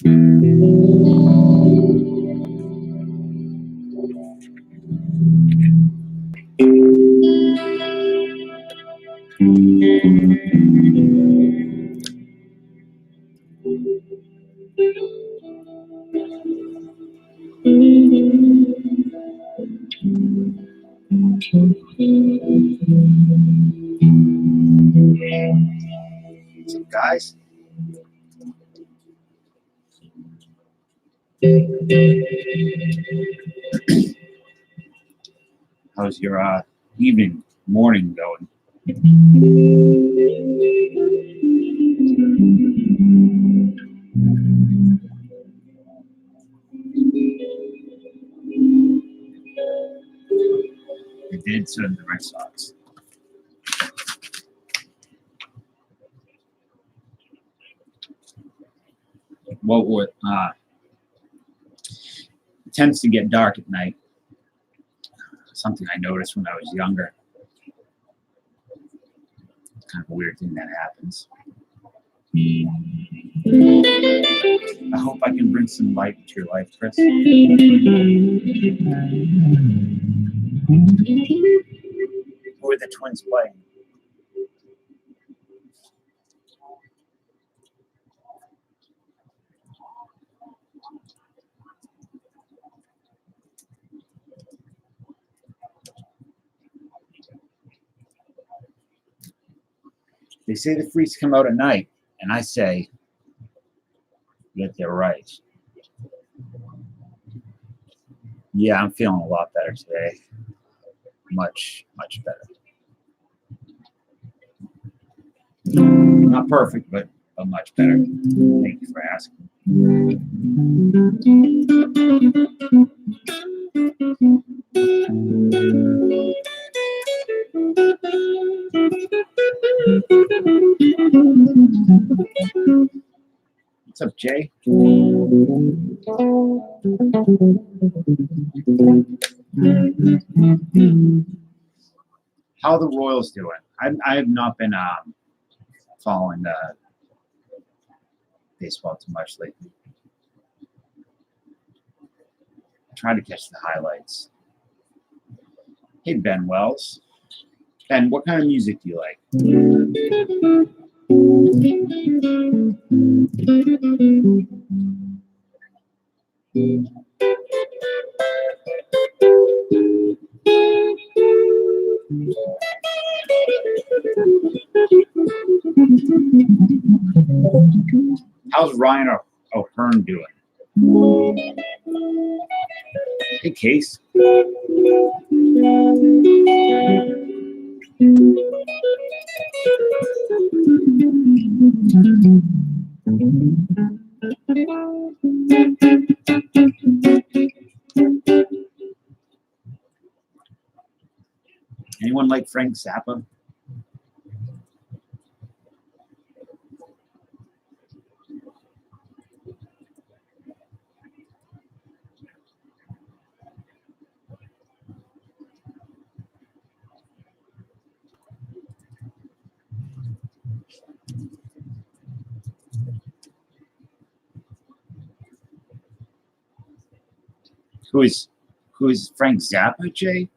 What's up, guys? How's your evening, morning going? I did so did the Red Sox. What would it tends to get dark at night. Something I noticed when I was younger. It's kind of a weird thing that happens. I hope I can bring some light into your life, Chris. Who are the Twins playing? They say the freaks come out at night, and I say that they're right. Yeah, I'm feeling a lot better today. Much, much better. Not perfect, but much better. Thank you for asking. What's up, Jay? How are the Royals doing? I have not been following baseball too much lately. I try to catch the highlights. Hey, Ben Wells. Ben, what kind of music do you like? How's Ryan O'Hearn doing? Hey, Case. Anyone like Frank Zappa? Who is Frank Zappa, Jay?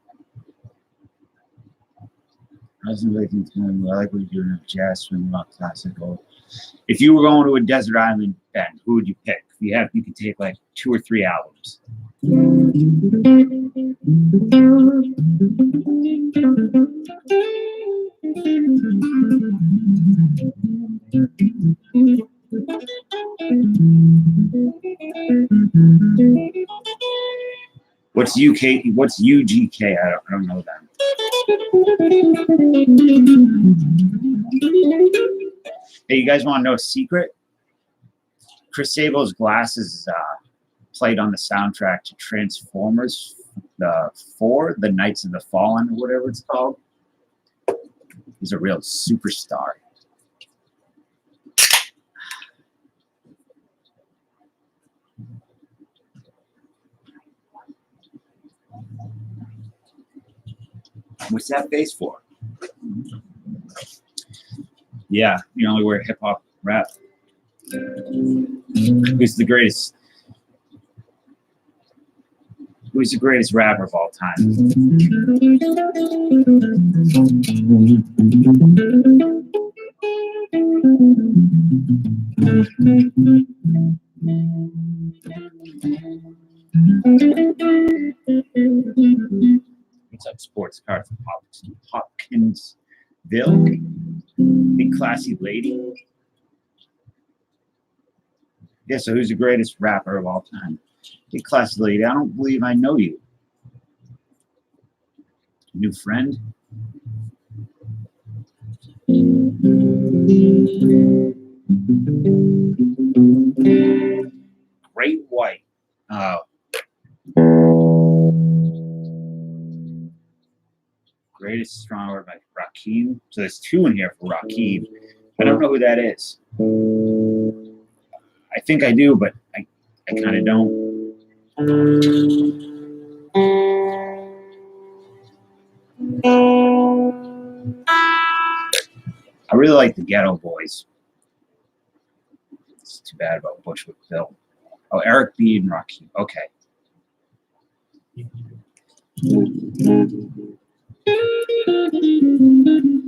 I wasn't really thinking, I like what you're doing with jazz, swing, rock, classical. If you were going to a desert island, Ben, who would you pick? You could take like 2 or 3 albums. What's UK? What's UGK? I don't know that. Hey, you guys want to know a secret? Chris Sable's Glasses played on the soundtrack to Transformers 4, The Knights of the Fallen, or whatever it's called. He's a real superstar. What's that face for? Yeah, you only wear hip hop rap. Who's the greatest? Who's the greatest rapper of all time? What's up, sports card from Hopkinsville? Big classy lady. Yeah, so who's the greatest rapper of all time? Big classy lady. I don't believe I know you. New friend? Great White. Greatest strong word by Rakim. So there's two in here for Rakim. I don't know who that is. I think I do, but I kind of don't. I really like the Ghetto Boys. It's too bad about Bushwick Bill. Oh, Eric B. and Rakim. Okay.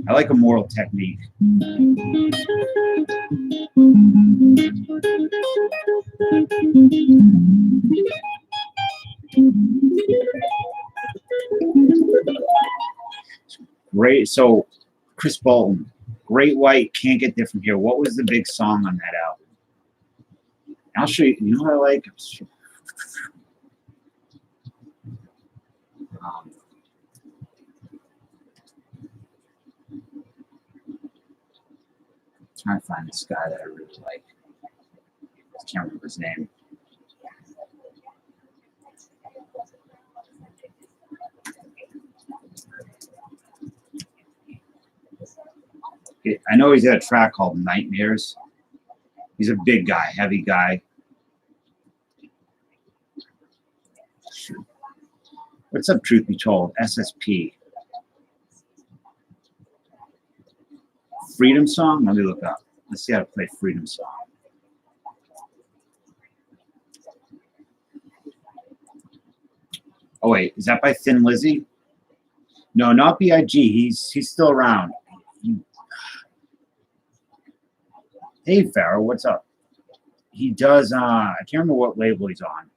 I like Immoral Technique. Great. So, Chris Bolton, Great White, Can't Get Different Here. What was the big song on that album? I'll show you. You know what I like? Trying to find this guy that I really like. I can't remember his name. I know he's got a track called Nightmares. He's a big guy, heavy guy. What's up, Truth Be Told? SSP. Freedom Song? Let me look up. Let's see how to play Freedom Song. Oh, wait. Is that by Thin Lizzy? No, not B.I.G. He's still around. Hey, Farrell, what's up? He does, I can't remember what label he's on.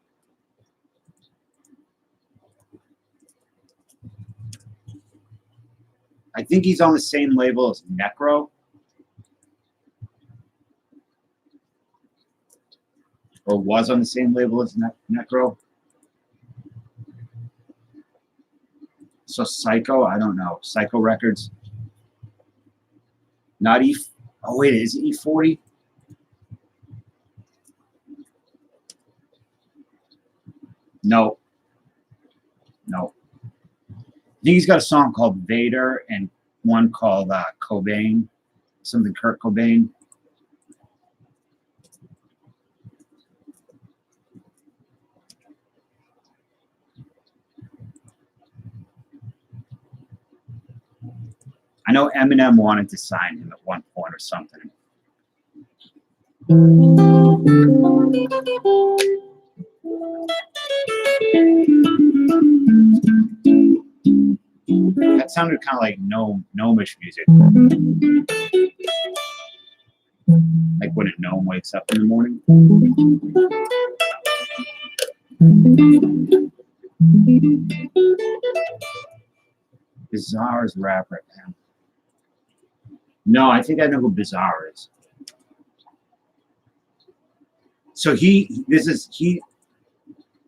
I think he's on the same label as Necro. Or was on the same label as Necro. So Psycho, I don't know. Psycho Records. Not E. Oh, wait, is it E40? No. No. I think he's got a song called Vader and one called Cobain, something Kurt Cobain. I know Eminem wanted to sign him at one point or something. That sounded kind of like gnomish music. Like when a gnome wakes up in the morning. Bizarre's rapper, man. No, I think I know who Bizarre is. So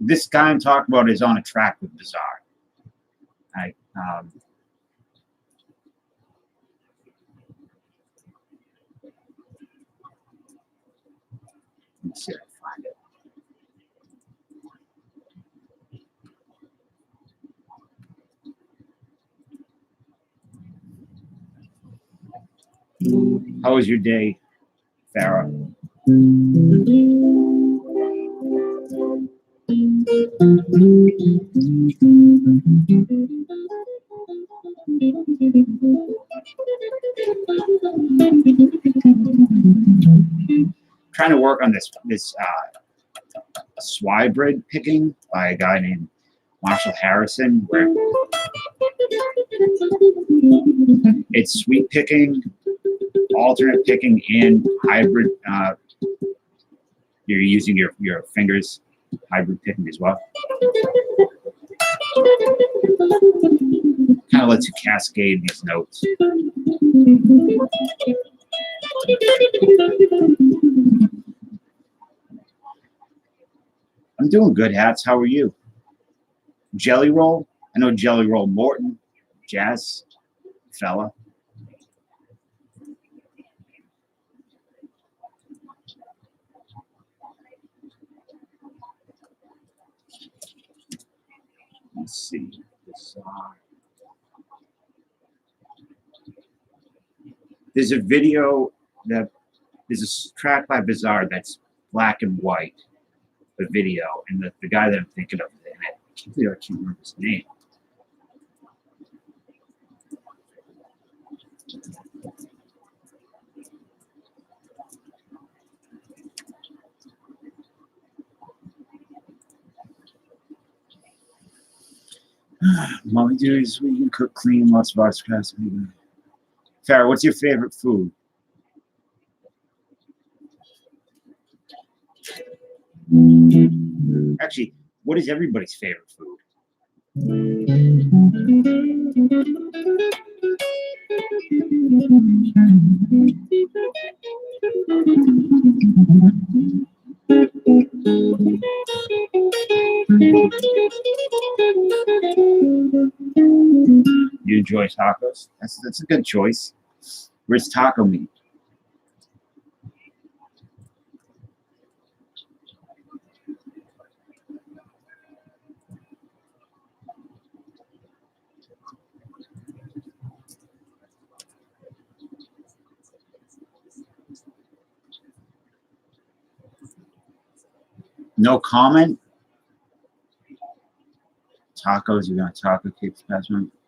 this guy I'm talking about is on a track with Bizarre. Let me see if I can find it. How was your day, Farrah? trying to work on this swybrid picking by a guy named Marshall Harrison, where it's sweet picking, alternate picking, and hybrid. You're using your fingers, hybrid picking as well. Kind of lets you cascade these notes. I'm doing good, Hats. How are you? Jelly Roll? I know Jelly Roll Morton, jazz fella. Let's see. There's a video that there's a track by Bizarre that's black and white, the video, and the guy that I'm thinking of, and I can't remember his name. Mommy duties, we can cook clean, lots of arts crafts. Farrah, what's your favorite food? Actually, what is everybody's favorite food? You enjoy tacos? That's a good choice. Where's taco meat? No comment. Tacos, you're gonna taco cakes,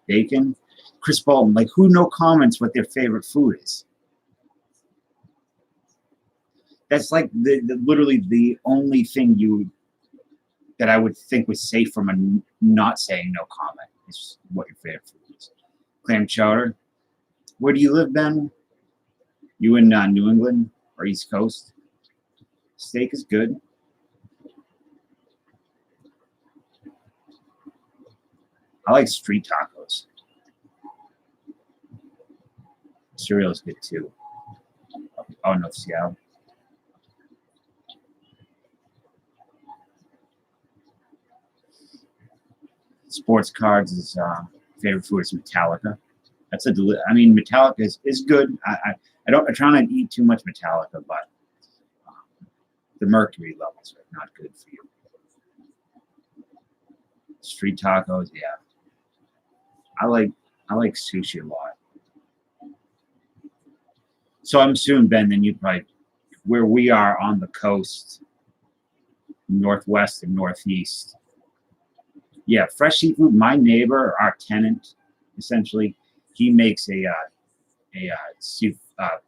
bacon. Chris Bolton, like who no comments what their favorite food is? That's like literally the only thing that I would think was safe from a not saying no comment is what your favorite food is. Clam chowder. Where do you live, Ben? You in New England or East Coast? Steak is good. I like street tacos. Cereal is good too. Oh, no, Seattle. Sports cards is favorite food is Metallica. That's Metallica is good. I try not to eat too much Metallica, but the mercury levels are not good for you. Street tacos, yeah. I like sushi a lot. So I'm assuming, Ben, then you probably where we are on the coast, northwest and northeast. Yeah, fresh seafood. My neighbor, our tenant, essentially, he makes a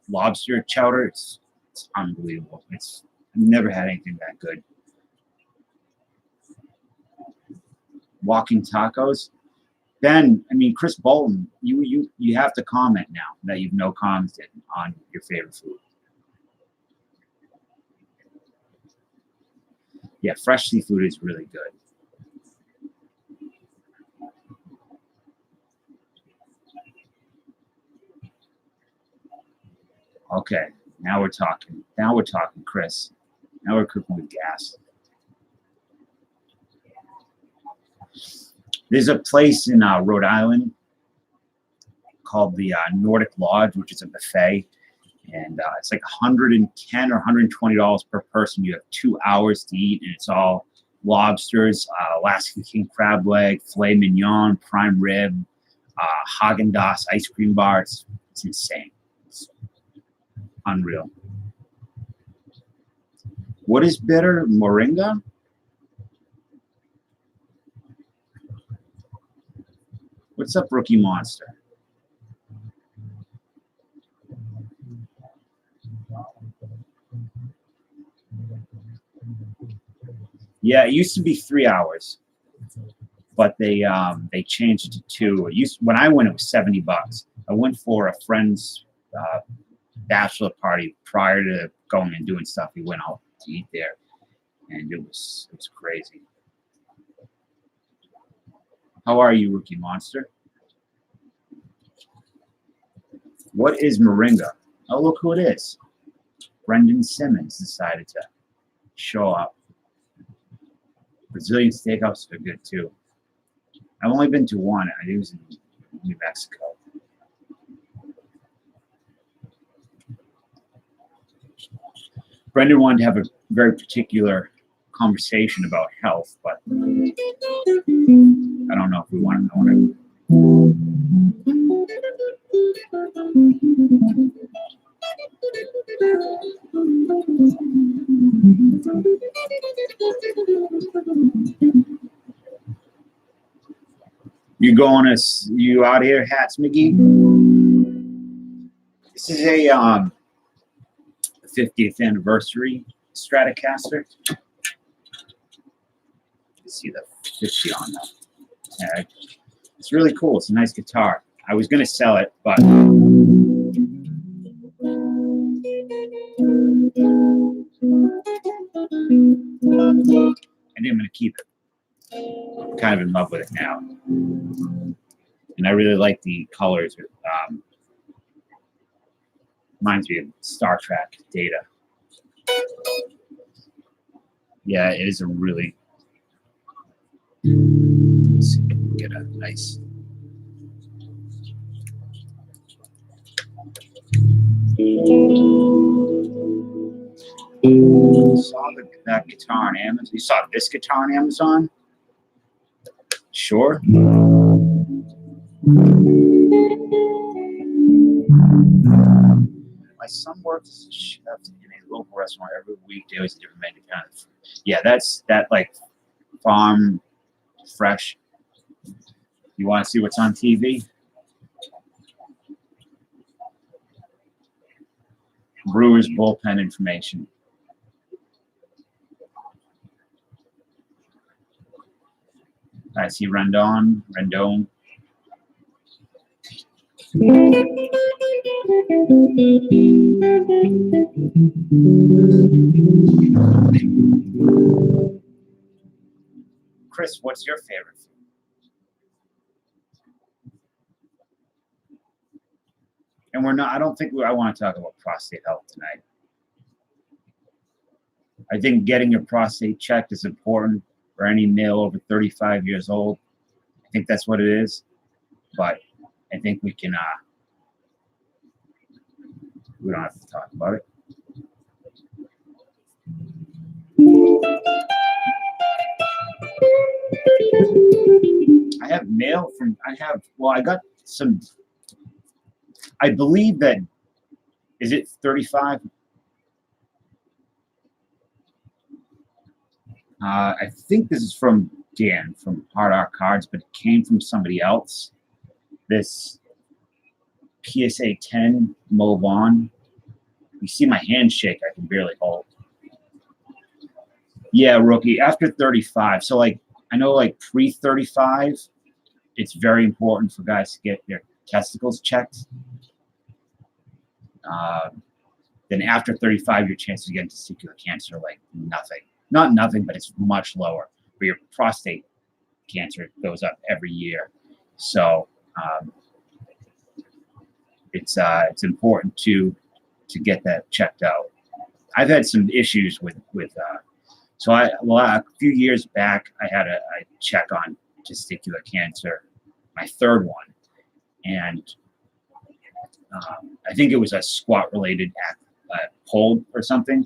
lobster chowder. It's unbelievable. I've never had anything that good. Walking tacos. Ben, Chris Bolton, you have to comment now that you've no commented on your favorite food. Yeah, fresh seafood is really good. Okay, now we're talking. Now we're talking, Chris. Now we're cooking with gas. There's a place in Rhode Island called the Nordic Lodge, which is a buffet, and it's like $110 or $120 per person. You have 2 hours to eat, and it's all lobsters, Alaskan king crab leg, filet mignon, prime rib, Haagen-Dazs ice cream bar. It's insane. It's unreal. What is bitter? Moringa? What's up, Rookie Monster? Yeah, it used to be 3 hours, but they changed it to two. When I went, it was $70. I went for a friend's bachelor party prior to going and doing stuff. We went out to eat there, and it was crazy. How are you, Rookie Monster? What is Moringa? Oh, look who it is. Brendan Simmons decided to show up. Brazilian steakhouses are good too. I've only been to one. I was in New Mexico. Brendan wanted to have a very particular conversation about health, but I don't know if we want to know it. You out here, Hats McGee? This is a 50th anniversary Stratocaster. You see the 50 on the tag. It's really cool. It's a nice guitar. I was going to sell it, but I think I'm going to keep it. I'm kind of in love with it now. And I really like the colors. Reminds me of Star Trek Data. Yeah, it is a really... Let's see if we can get a nice... You saw that guitar on Amazon? You saw this guitar on Amazon? Sure. My son works as a chef in a local restaurant every week. They always a different menu. Yeah, that's like farm fresh. You want to see what's on TV? Brewers bullpen information. I see Rendon. Chris, what's your favorite food? And I don't think I want to talk about prostate health tonight. I think getting your prostate checked is important for any male over 35 years old. I think that's what it is. But I think we don't have to talk about it. I have mail I got some, I believe that, is it 35? I think this is from Dan from Hard Art Cards, but it came from somebody else. This PSA 10 Mo Vaughn. You see my hand shake, I can barely hold. Yeah, Rookie, after 35. So like, I know like pre-35, it's very important for guys to get their testicles checked. Then after 35, your chances of getting testicular cancer are like nothing. Not nothing, but it's much lower. But your prostate cancer goes up every year. So it's important to get that checked out. I've had some issues with so a few years back, I had a check on testicular cancer, my third one, and I think it was a squat-related hold or something.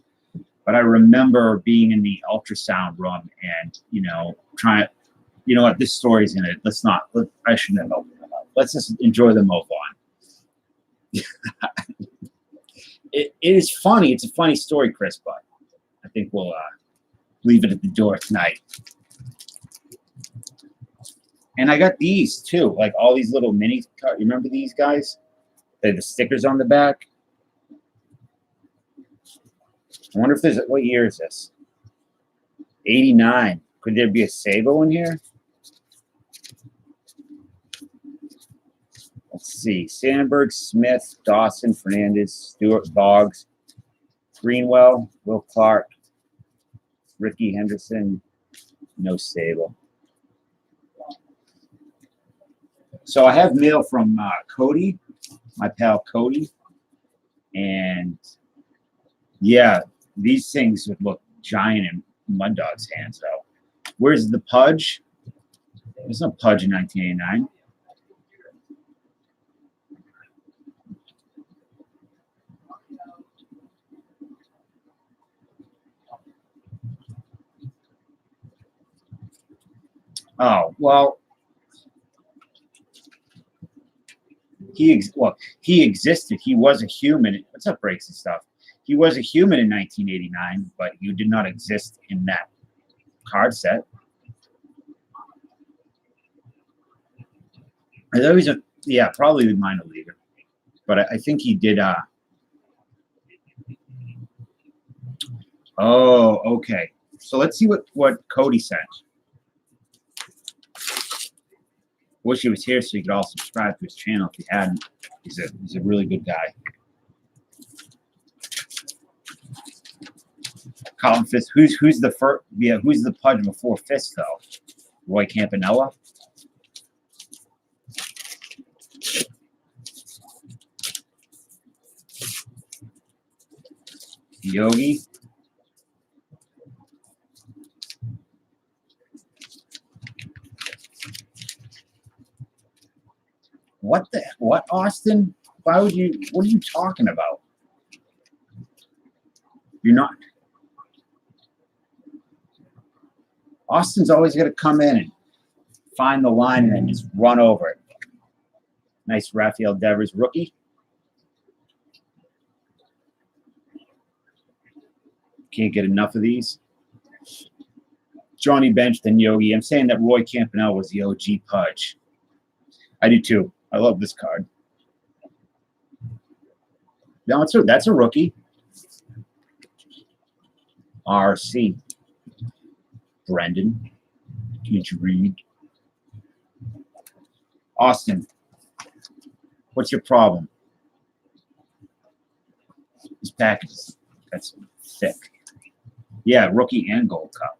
But I remember being in the ultrasound room and trying. You know what? This story's in it. I shouldn't have opened it up. Let's just enjoy the move on. It is funny. It's a funny story, Chris, but I think we'll leave it at the door tonight. And I got these too, like all these little mini. You remember these guys? They have the stickers on the back. I wonder if there's, what year is this? 89. Could there be a Sabo in here? Let's see. Sandberg, Smith, Dawson, Fernandez, Stewart, Boggs, Greenwell, Will Clark, Ricky Henderson. No Sabo. So I have mail from Cody, my pal Cody. And yeah, these things would look giant in Mud Dog's hands, though. Where's the Pudge? There's no Pudge in 1989. Oh, well, he existed. He was a human. What's up, breaks and stuff? He was a human in 1989, but you did not exist in that card set. I thought he was probably the minor leaguer, but I think he did. Oh, okay. So let's see what Cody sent. Wish he was here so you could all subscribe to his channel if you hadn't. He's a really good guy. Colin Fisk. Who's the first? Yeah, who's the Pudge before Fisk though? Roy Campanella. Yogi. What, Austin? Why would you? What are you talking about? You're not. Austin's always got to come in and find the line and then just run over it. Nice Rafael Devers rookie. Can't get enough of these. Johnny Bench, then Yogi. I'm saying that Roy Campanella was the OG Pudge. I do too. I love this card. No, that's a rookie. RC. Brendan. Can't you read? Austin. What's your problem? This package is that's thick. Yeah, rookie and gold cup.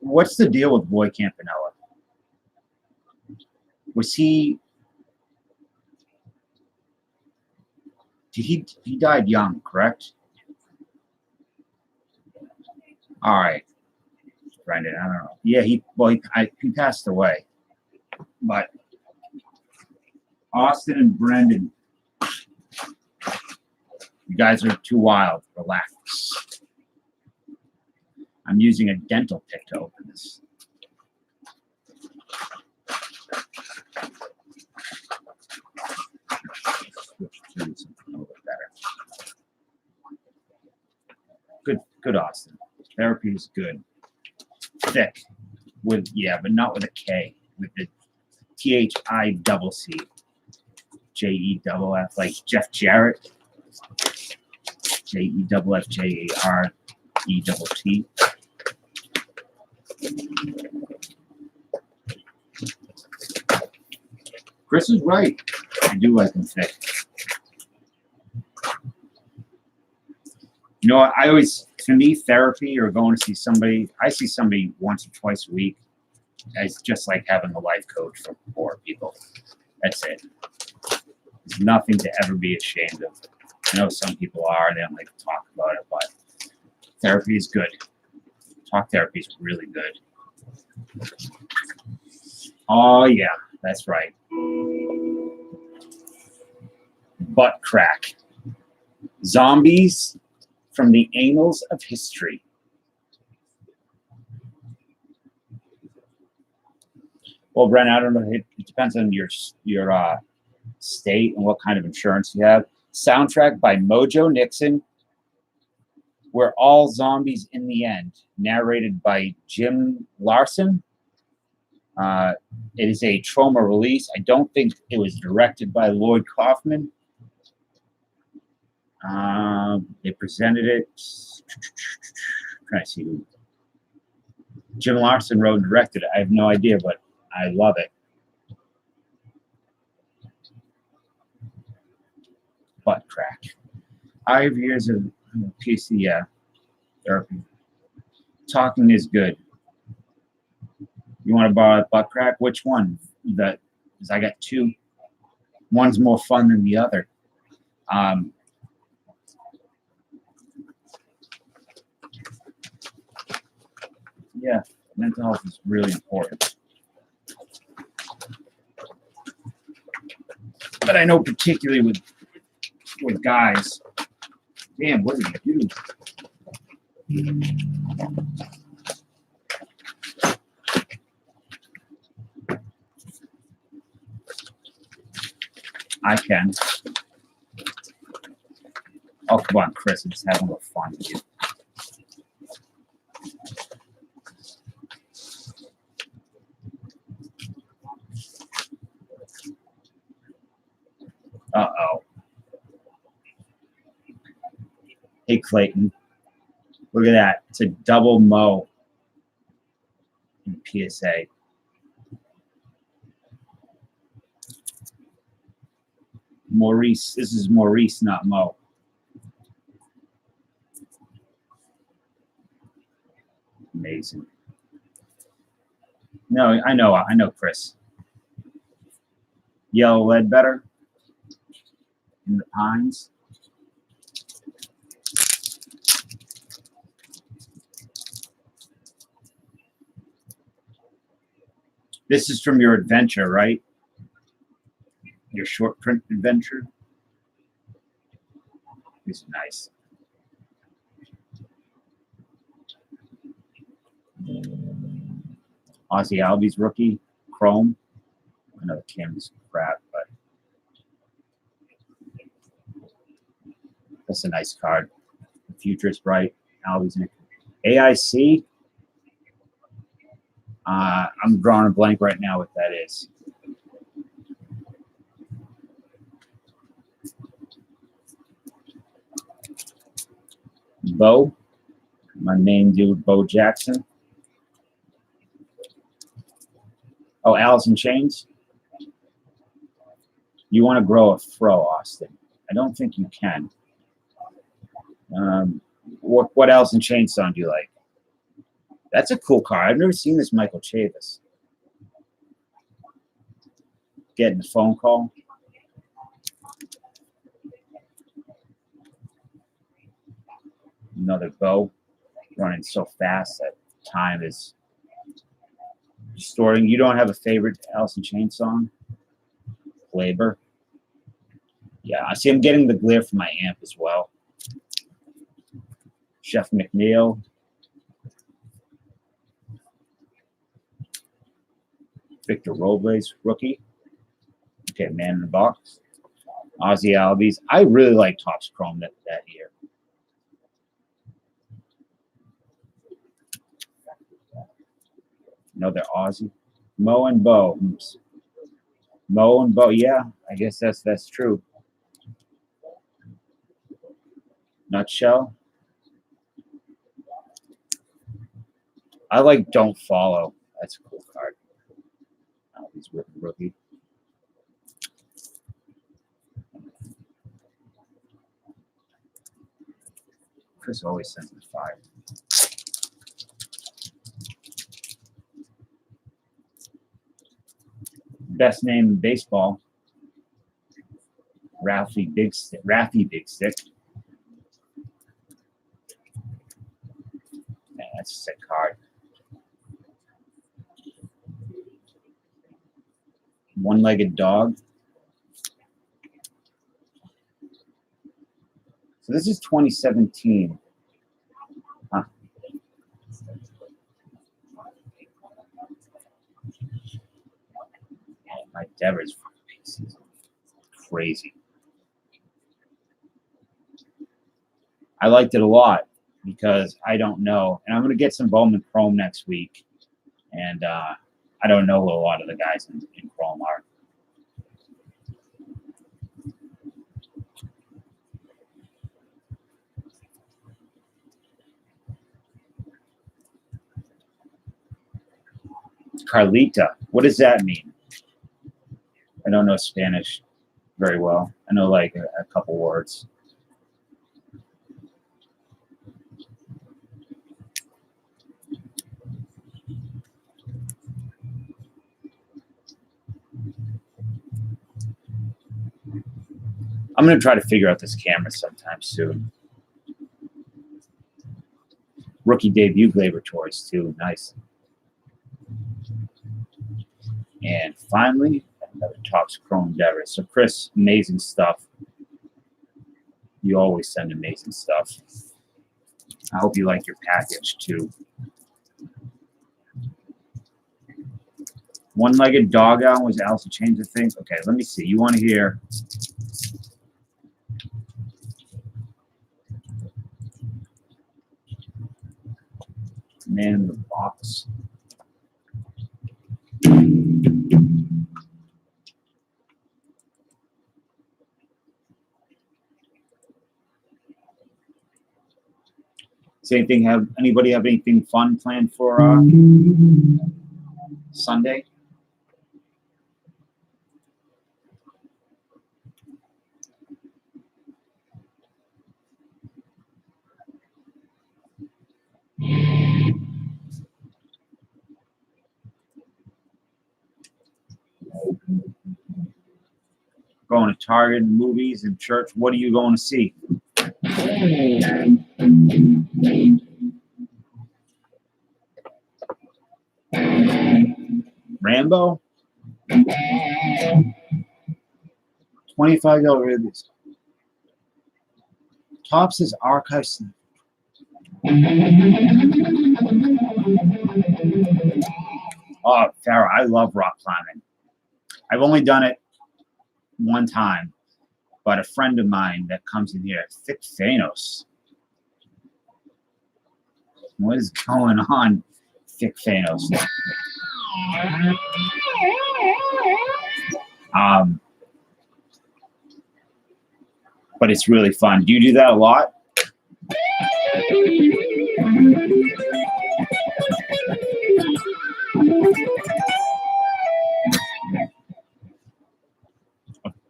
What's the deal with Roy Campanella? Was he? He died young, correct? All right, Brendan. I don't know. Yeah, he passed away. But Austin and Brendan, you guys are too wild. Relax. I'm using a dental pick to open this. Switch to something a little bit better. Good, Austin. Therapy is good. Thick, but not with a K. With the THICC, JEFF, like Jeff Jarrett. JEFFJARETT. Chris is right. I do like them thick. You know, I always, to me, therapy or going to see somebody, I see somebody once or twice a week as just like having a life coach for poor people. That's it. There's nothing to ever be ashamed of. I know some people are, they don't like to talk about it, but therapy is good. Talk therapy is really good. Oh, yeah, that's right. Butt crack. Zombies from the annals of history. Well, Brent, I don't know. It depends on your state and what kind of insurance you have. Soundtrack by Mojo Nixon. We're All Zombies in the End, narrated by Jim Larson. It is a Troma release. I don't think it was directed by Lloyd Kaufman. They presented it. I'm trying to see who. Jim Larson wrote and directed it. I have no idea, but I love it. Butt crack. 5 years of PC therapy. Talking is good. You want to borrow a butt crack? Which one? Because I got two. One's more fun than the other. Yeah, mental health is really important. But I know particularly with guys, damn, what did you do? I can. Oh, come on, Chris. I'm just having a little fun with you. Uh-oh. Hey, Clayton. Look at that. It's a double Mo in PSA. Maurice. This is Maurice, not Mo. Amazing. No, I know, Chris. Yellow Ledbetter in the Pines. This is from your adventure, right? Your short print adventure. This is nice. Ozzy Albies rookie, Chrome. I know the camera's crap, but that's a nice card. The future is bright. Albies in it. AIC. I'm drawing a blank right now what that is. Bo. My main dude, Bo Jackson. Oh, Alice in Chains. You want to grow a fro, Austin. I don't think you can. What Alice in Chains song do you like? That's a cool card. I've never seen this Michael Chavis. Getting a phone call. Another Bo. Running so fast that time is distorting. You don't have a favorite Alice in Chains song? Labor. Yeah, I see I'm getting the glare from my amp as well. Chef McNeil. Victor Robles, rookie. Okay, man in the box. Ozzy Albies. I really like Topps Chrome that year. Another Ozzy. Mo and Bo. Oops. Mo and Bo. Yeah, I guess that's true. Nutshell. I like Don't Follow. That's a cool card. He's rookie. Chris always sends me fire. Best name in baseball. Raffy Big Stick. Man, that's a sick card. One-legged dog. So this is 2017. Huh. My Devers pieces. Crazy. I liked it a lot. because I don't know. And I'm going to get some Bowman Chrome next week. And I don't know who a lot of the guys in Chrome are. Carlita. What does that mean? I don't know Spanish very well. I know like a couple words. I'm going to try to figure out this camera sometime soon. Rookie debut Glaber toys too. Nice. And finally, another Topps Chrome Devers. So Chris, amazing stuff. You always send amazing stuff. I hope you like your package too. One-legged dog owl was Alice in Chains, I think. Okay, let me see. You want to hear? Man in the Box. Does anybody have anything fun planned for Sunday? Going to Target, movies, and church. What are you going to see? Rambo? $25 Topps is archives. Oh, Farrah, I love rock climbing. I've only done it one time, but a friend of mine that comes in here, Thick Thanos. What is going on, Thick Thanos? But it's really fun. Do you do that a lot?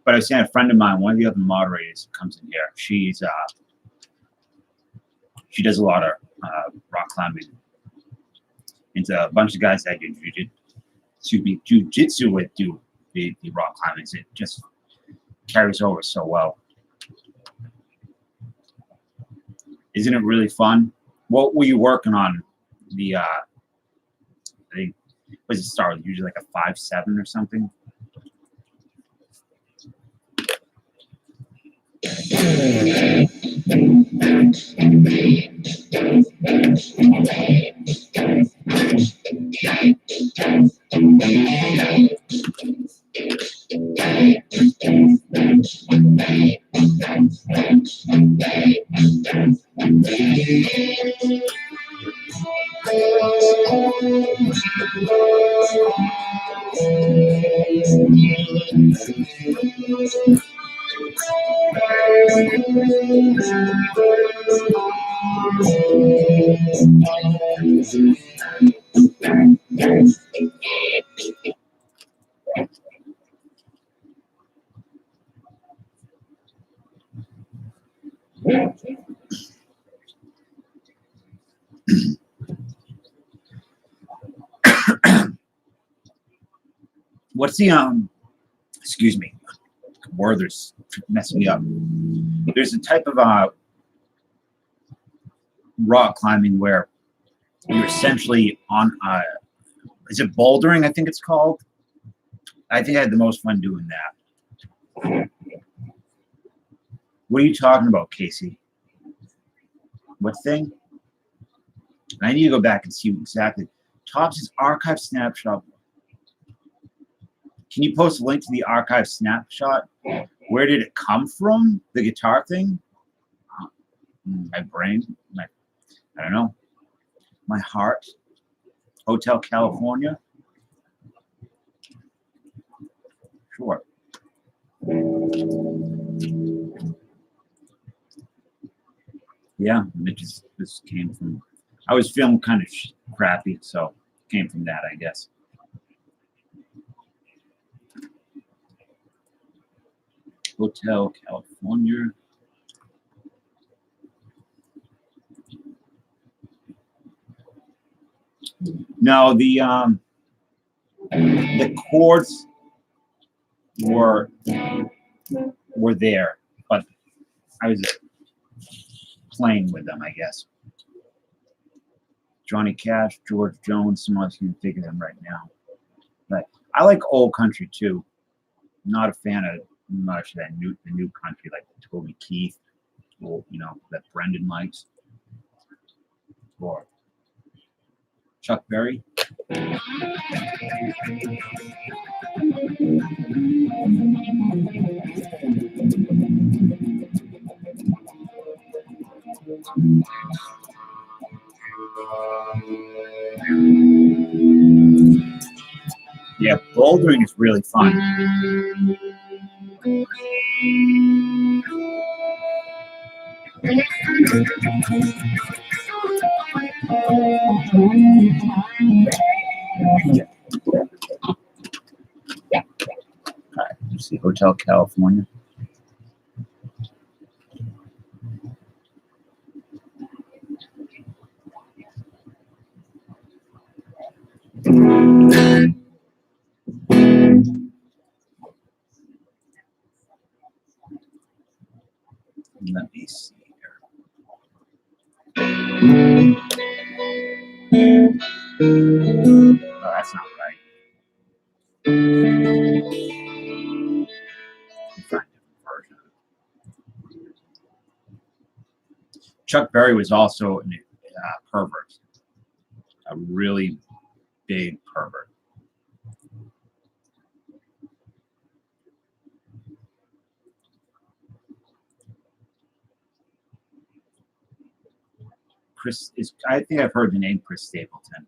But I was saying a friend of mine, one of the other moderators comes in here. She does a lot of rock climbing. And a bunch of guys that do jiu-jitsu with do the rock climbing. It just carries over so well. Isn't it really fun? What were you working on? I think, was it start with usually like a 5.7 or something? What's the excuse me, Werther's messing me up. There's a type of rock climbing where you're essentially on is it bouldering? I think it's called. I think I had the most fun doing that. What are you talking about, Casey? What thing? I need to go back and see exactly. Topps' archive snapshot. Can you post a link to the archive snapshot? Where did it come from? The guitar thing? My brain. I don't know. My heart. Hotel California. Sure. Yeah, this came from. I was feeling kind of crappy, so it came from that, I guess. Hotel California. No, the chords were there, but I was playing with them, I guess. Johnny Cash, George Jones, some of you can think of them right now. But I like old country too. I'm not a fan of much of the new country like Toby Keith, or that Brendan likes, or Chuck Berry. Yeah, bouldering is really fun. All right, let's see, Hotel California. Let me see here. Oh, that's not right. Find a different version. Chuck Berry was also a pervert, a really big pervert. I think I've heard the name Chris Stapleton.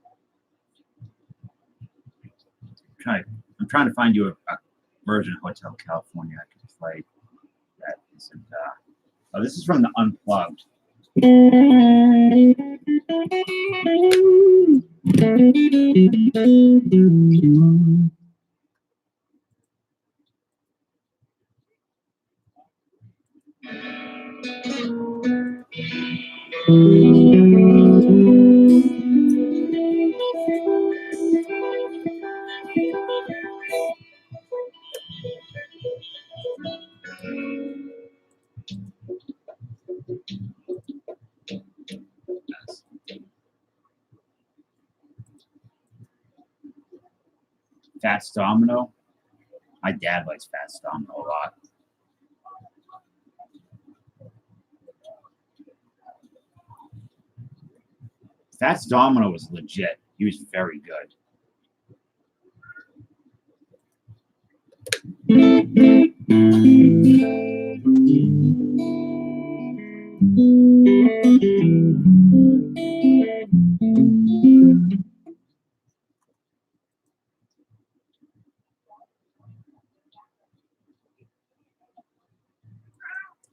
I'm trying to find you a version of Hotel California I can play. That isn't. Oh, this is from the Unplugged. Fats Domino. My dad likes Fats Domino a lot. Fats Domino was legit. He was very good.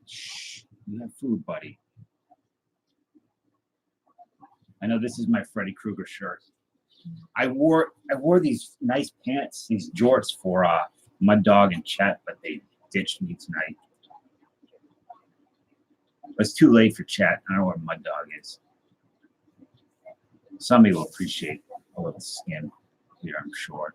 Shh, you have food, buddy. I know this is my Freddy Krueger shirt. I wore these nice pants, these jorts for Mud Dog and Chet, but they ditched me tonight. It's too late for Chet. I don't know where Mud Dog is. Somebody will appreciate a little skin here, I'm sure.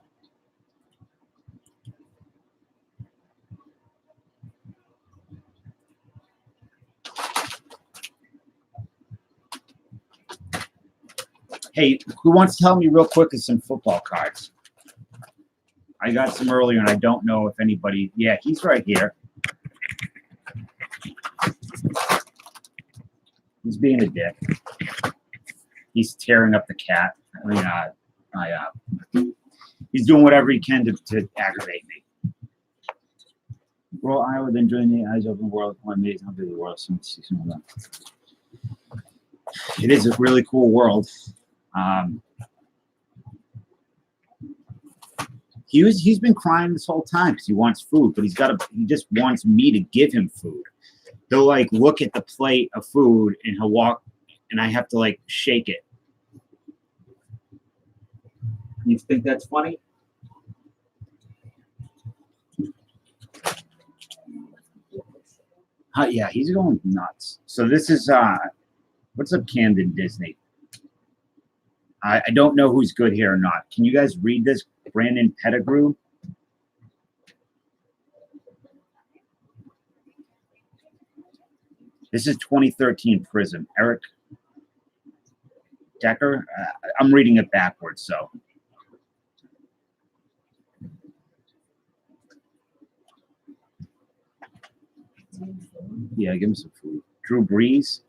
Hey, who wants to tell me real quick of some football cards? I got some earlier, and I don't know if anybody. Yeah, he's right here. He's being a dick. He's tearing up the cat. He's doing whatever he can to aggravate me. Well, Iowa, then join the Eyes Open World. One amazing how big the world. It is a really cool world. He's been crying this whole time because he wants food, but he just wants me to give him food. He'll like look at the plate of food and he'll walk, and I have to like shake it. You think that's funny? Yeah, he's going nuts. So this is what's up, Camden Disney? I don't know who's good here or not. Can you guys read this? Brandon Pettigrew. This is 2013 Prism. Eric Decker. I'm reading it backwards, so. Yeah, give him some food. Drew Brees.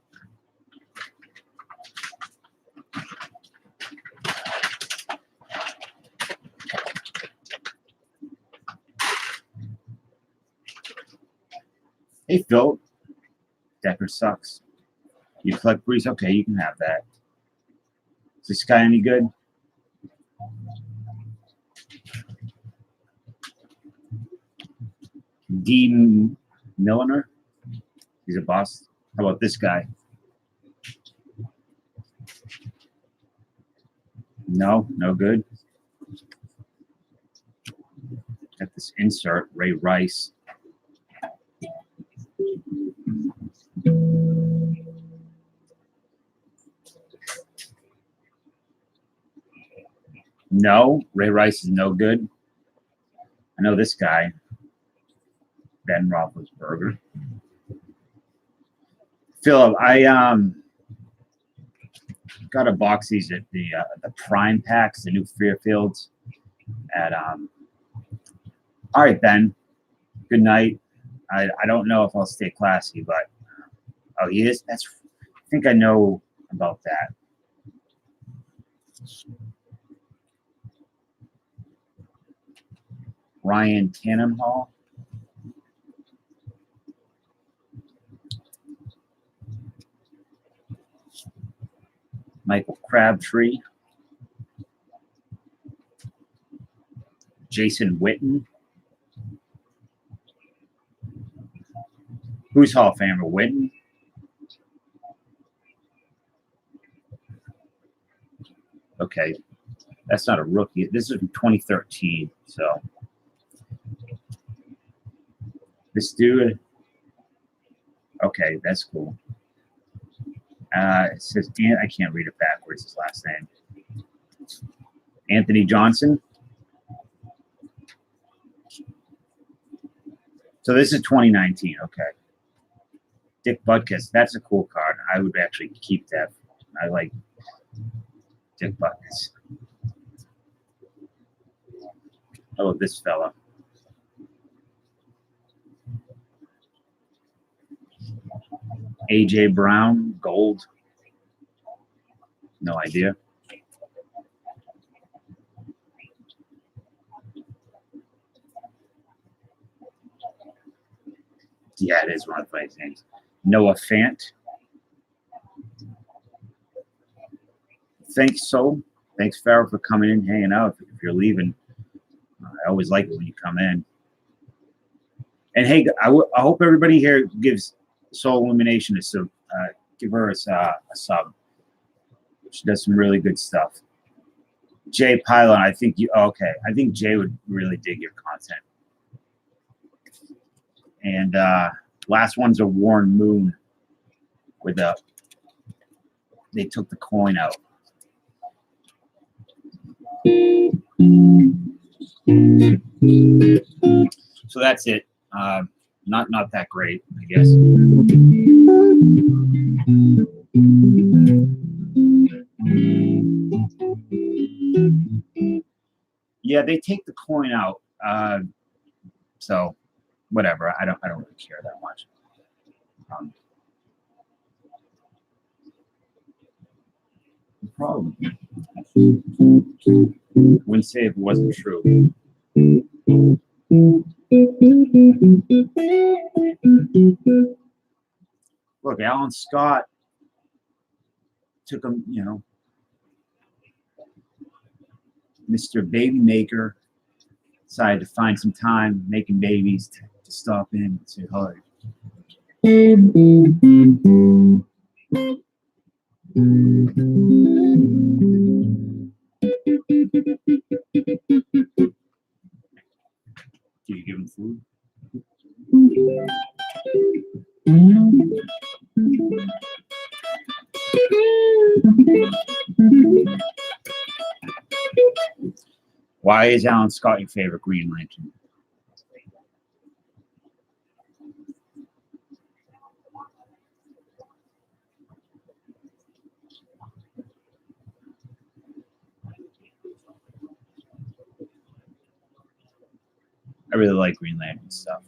Hey, Phil. Decker sucks. You collect Brees? Okay, you can have that. Is this guy any good? Dean Milliner? He's a boss. How about this guy? No good. Got this insert, Ray Rice. No, Ray Rice is no good. I know this guy, Ben Roethlisberger. Philip, I got a box these at the Prime Packs, the new Fairfields. At all right, Ben. Good night. I don't know if I'll stay classy, but oh, he is. I think I know about that. Ryan Tannenhall. Michael Crabtree. Jason Witten. Who's Hall of Famer? Witten? Okay. That's not a rookie. This is from 2013, so. This dude. Okay, that's cool. It says, I can't read it backwards, his last name. Anthony Johnson. So this is 2019, okay. Dick Butkus, that's a cool card. I would actually keep that. I like Dick Butkus. Oh, this fella. AJ Brown, gold. No idea. Yeah, it is one of the funniest names. Noah Fant. Thanks, Soul. Thanks, Farrell, for coming in, hanging out. If you're leaving, I always like it when you come in. And hey, I hope everybody here gives Soul Illumination a sub. Give her a sub. She does some really good stuff. Jay Pylon, I think you. Okay, I think Jay would really dig your content. And last one's a Warren Moon with a. They took the coin out. So that's it. Not that great, I guess. Yeah, they take the coin out. So whatever. I don't really care that much. No problem. Wouldn't say if it wasn't true. Look, Alan Scott. took him, you know, Mr. Baby Maker decided to find some time making babies to stop in and say hi. Do you give him food? Why is Alan Scott your favorite Green Lantern? I really like Green Lantern stuff.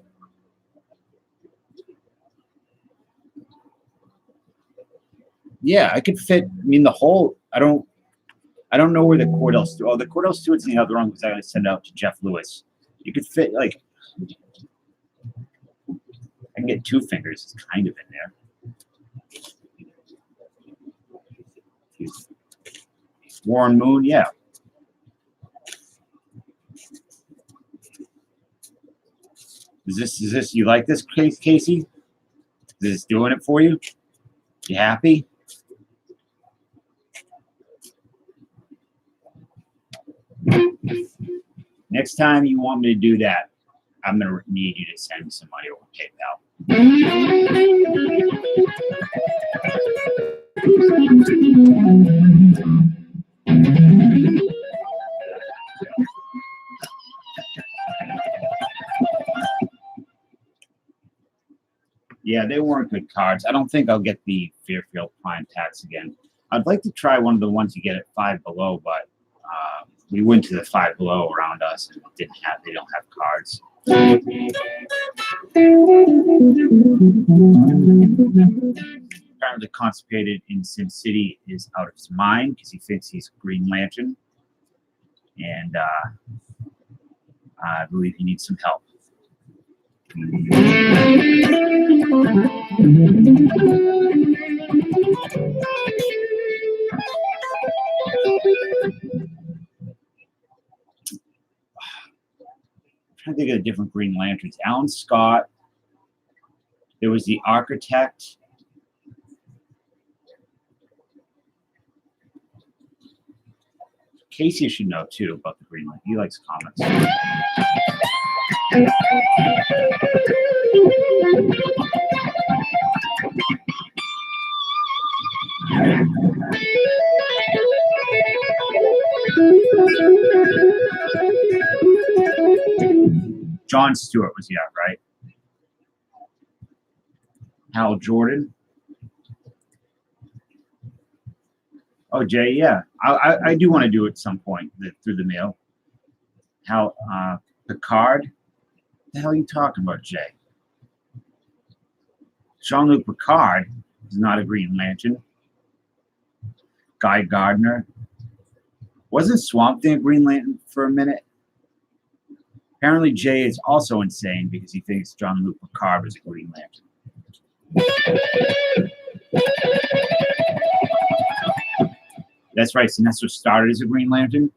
Yeah, I could fit. I mean, the whole. I don't know where the Cordell Stewart. Oh, the Cordell Stewart's in the other one because I gotta send it out to Jeff Lewis. You could fit like. I can get two fingers. It's kind of in there. Warren Moon, yeah. Is this you like this, Casey? Is this doing it for you? You happy? Next time you want me to do that, I'm gonna need you to send me some money over PayPal. Yeah, they weren't good cards. I don't think I'll get the Fairfield Prime packs again. I'd like to try one of the ones you get at Five Below, but we went to the Five Below around us and they don't have cards. Apparently Constipated in Sin City is out of his mind because he thinks he's Green Lantern. And I believe he needs some help. I'm trying to think of the different Green Lanterns. Alan Scott. There was the Architect. Casey should know too about the Green Lantern. He likes comics. John Stewart was right. Hal Jordan. Oh, Jay, yeah. I do want to do it at some point through the mail. Hal Picard. What the hell are you talking about, Jay? Jean-Luc Picard is not a Green Lantern. Guy Gardner. Wasn't Swamp Thing a Green Lantern for a minute? Apparently, Jay is also insane because he thinks Jean-Luc Picard was a Green Lantern. That's right, Sinestro started as a Green Lantern.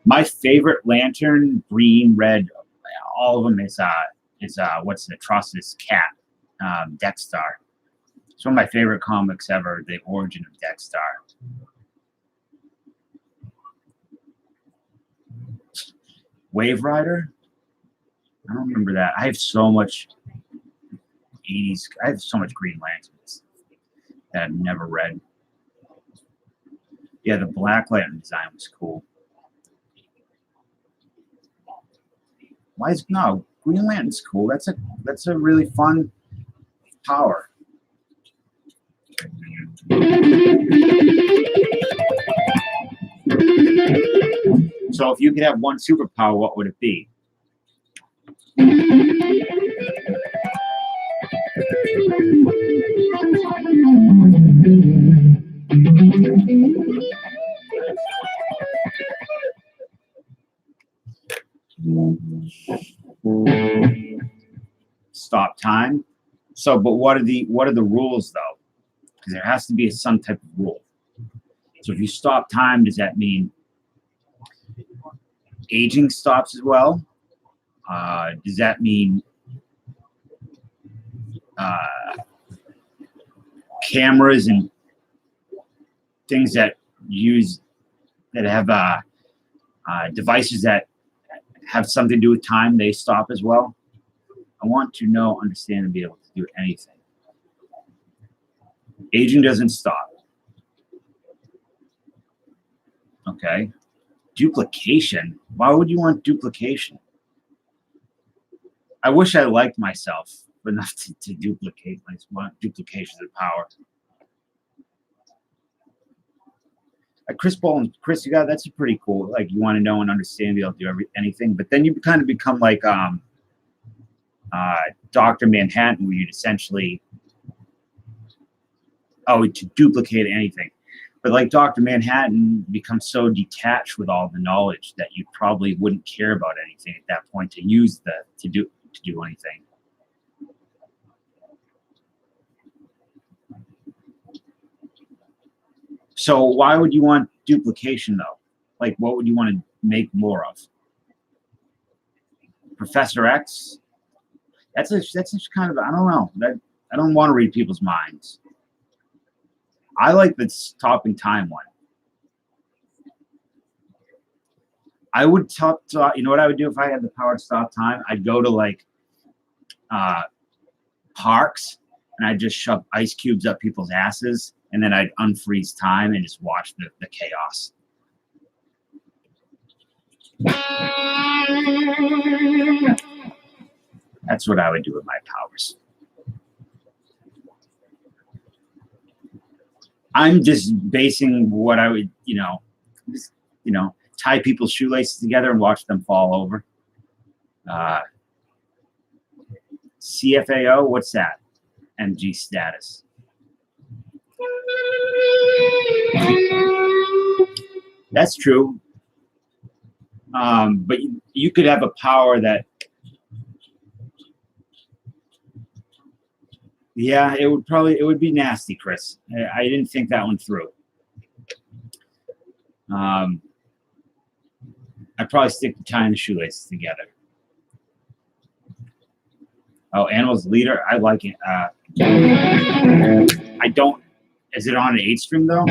My favorite Lantern, green, red, all of them is what's the Atrocitus Cat, Dexstar. It's one of my favorite comics ever, the origin of Dexstar. Wave Rider? I don't remember that. I have so much 80s. I have so much Green Lanterns that I've never read. Yeah, the Black Lantern design was cool. Green Lantern's cool. That's a really fun power. So if you could have one superpower, what would it be? Stop time. So, but what are the rules though? Because there has to be some type of rule. So if you stop time, does that mean aging stops as well? Does that mean cameras and things that have devices that have something to do with time, they stop as well? I want to know, understand, and be able to do anything. Aging doesn't stop. Okay. Duplication. Why would you want duplication? I wish I liked myself enough to duplicate. I just want duplication of power. Chris Boland, Chris, you got that's pretty cool. Like you want to know and understand, be able to do anything, but then you kind of become like Dr. Manhattan, where you'd essentially to duplicate anything. But like Dr. Manhattan becomes so detached with all the knowledge that you probably wouldn't care about anything at that point to use to do anything. So why would you want duplication though? Like what would you want to make more of? Professor X? That's just kind of, I don't know. I don't want to read people's minds. I like the stopping time one. I would you know what I would do if I had the power to stop time? I'd go to like parks and I'd just shove ice cubes up people's asses and then I'd unfreeze time and just watch the chaos. That's what I would do with my powers. I'm just basing what I would, tie people's shoelaces together and watch them fall over. CFAO, what's that? MG status. That's true. But you could have a power that, yeah, it would be nasty, Chris. I didn't think that one through. I'd probably stick to tying the shoelaces together. Oh, Animals Leader, I like it. I don't. Is it on an 8-string though?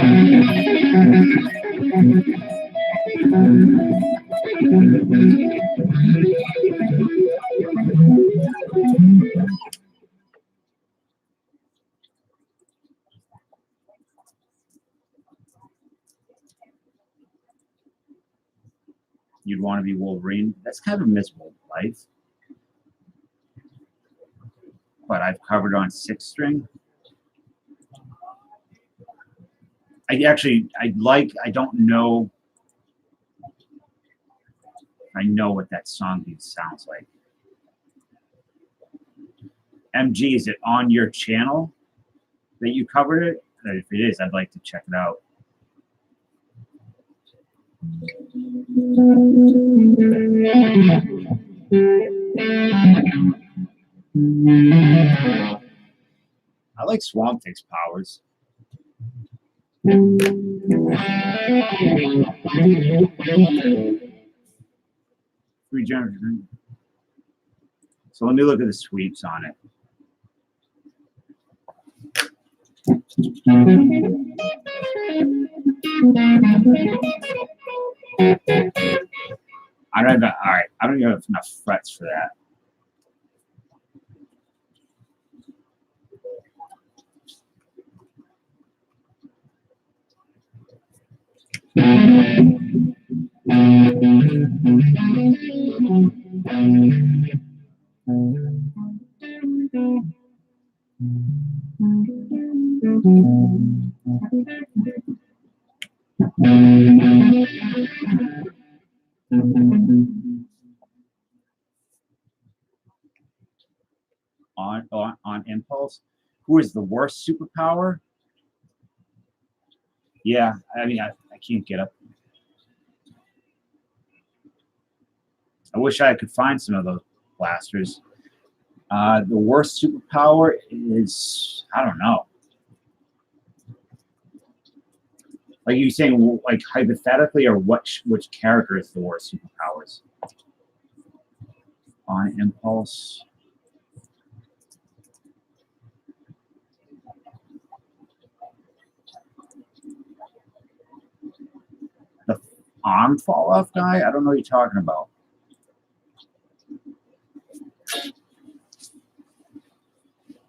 You'd want to be Wolverine. That's kind of a miserable life. But I've covered on 6-string. I don't know. I know what that song sounds like. MG, is it on your channel that you covered it? If it is, I'd like to check it out. I like Swamp Thing's powers. So let me look at the sweeps on it. I don't have, all right. I don't even have enough frets for that. On impulse, who is the worst superpower? Yeah, I mean, I can't get up. I wish I could find some of those blasters. The worst superpower is, I don't know. Like you saying, like hypothetically, or which character is the worst superpowers? On impulse. The arm fall off guy? I don't know what you're talking about.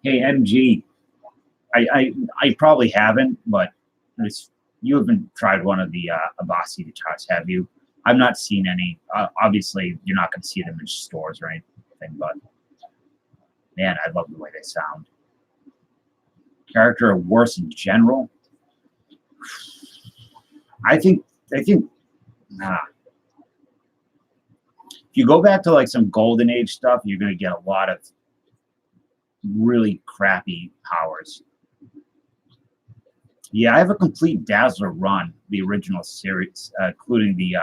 Hey, MG. I probably haven't, but you haven't tried one of the Abasi guitars, have you? I've not seen any. Obviously, you're not going to see them in stores or anything, but man, I love the way they sound. Character worse in general. I think, nah. If you go back to like some golden age stuff, you're going to get a lot of really crappy powers. Yeah, I have a complete Dazzler run, the original series, including the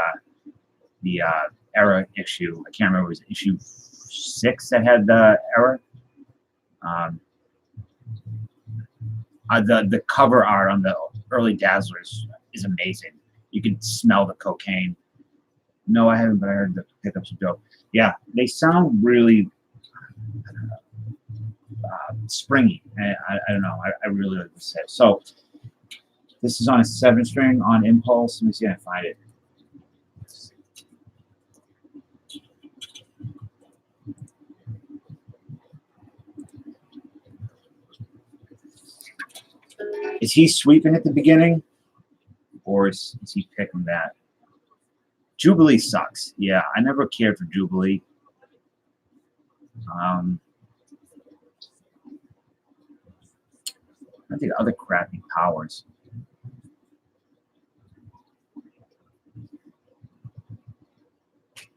Era issue. I can't remember, it was issue 6 that had the Era. The cover art on the early Dazzlers is amazing. You can smell the cocaine. No, I haven't, but I heard the pickups are dope. Yeah, they sound really springy. I don't know. I really like this set. So this is on a 7-string on impulse. Let me see if I find it. Is he sweeping at the beginning, or is he picking that? Jubilee sucks. Yeah, I never cared for Jubilee. I think other crappy powers.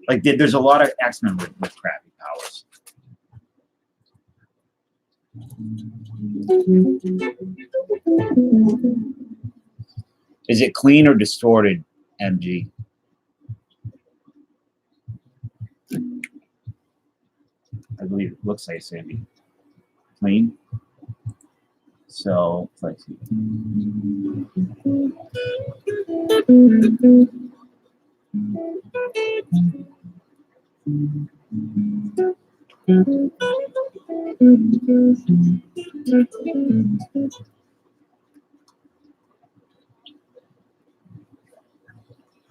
Like there's a lot of X-Men with crappy powers. Is it clean or distorted, MG? I believe it looks like it's going to be clean. So let's see.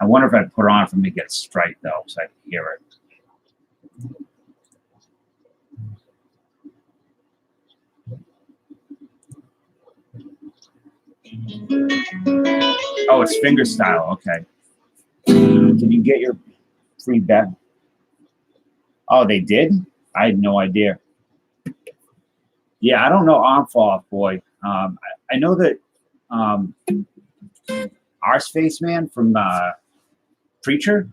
I wonder if I put it on for me to get it straight though, so I can hear it. Oh, it's finger style. Okay. Did you get your free bet? Oh, they did? I had no idea. Yeah, I don't know arm fall off, boy. I know that our Spaceman from Preacher.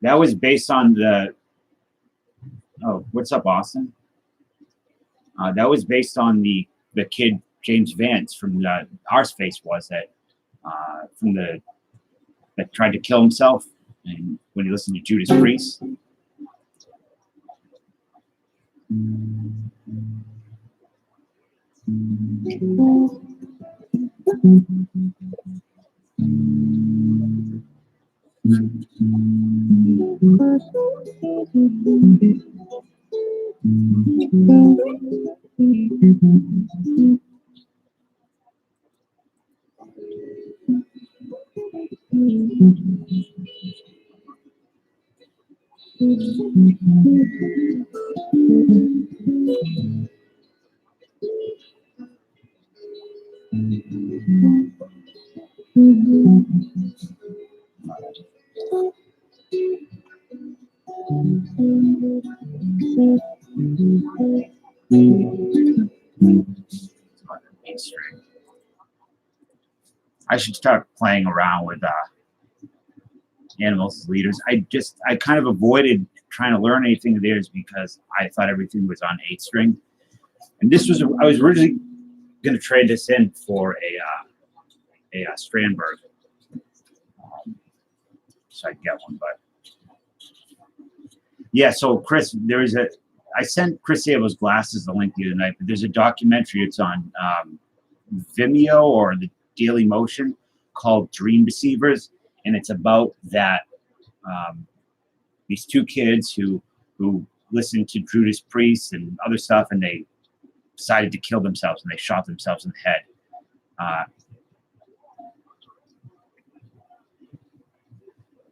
That was based on the. Oh, what's up, Austin? That was based on the kid James Vance from our Space was that from that tried to kill himself, and when he listened to Judas Priest. I should start playing around with Animals as leaders. I kind of avoided trying to learn anything of theirs because I thought everything was on 8-string. And this was I was originally going to trade this in for Strandberg. So I get one, but yeah. So Chris, I sent Chris Sable's Glasses the link the other night, but there's a documentary. It's on Vimeo or the Daily Motion called Dream Deceivers, and it's about that these two kids who listened to Judas Priest and other stuff, and they decided to kill themselves, and they shot themselves in the head.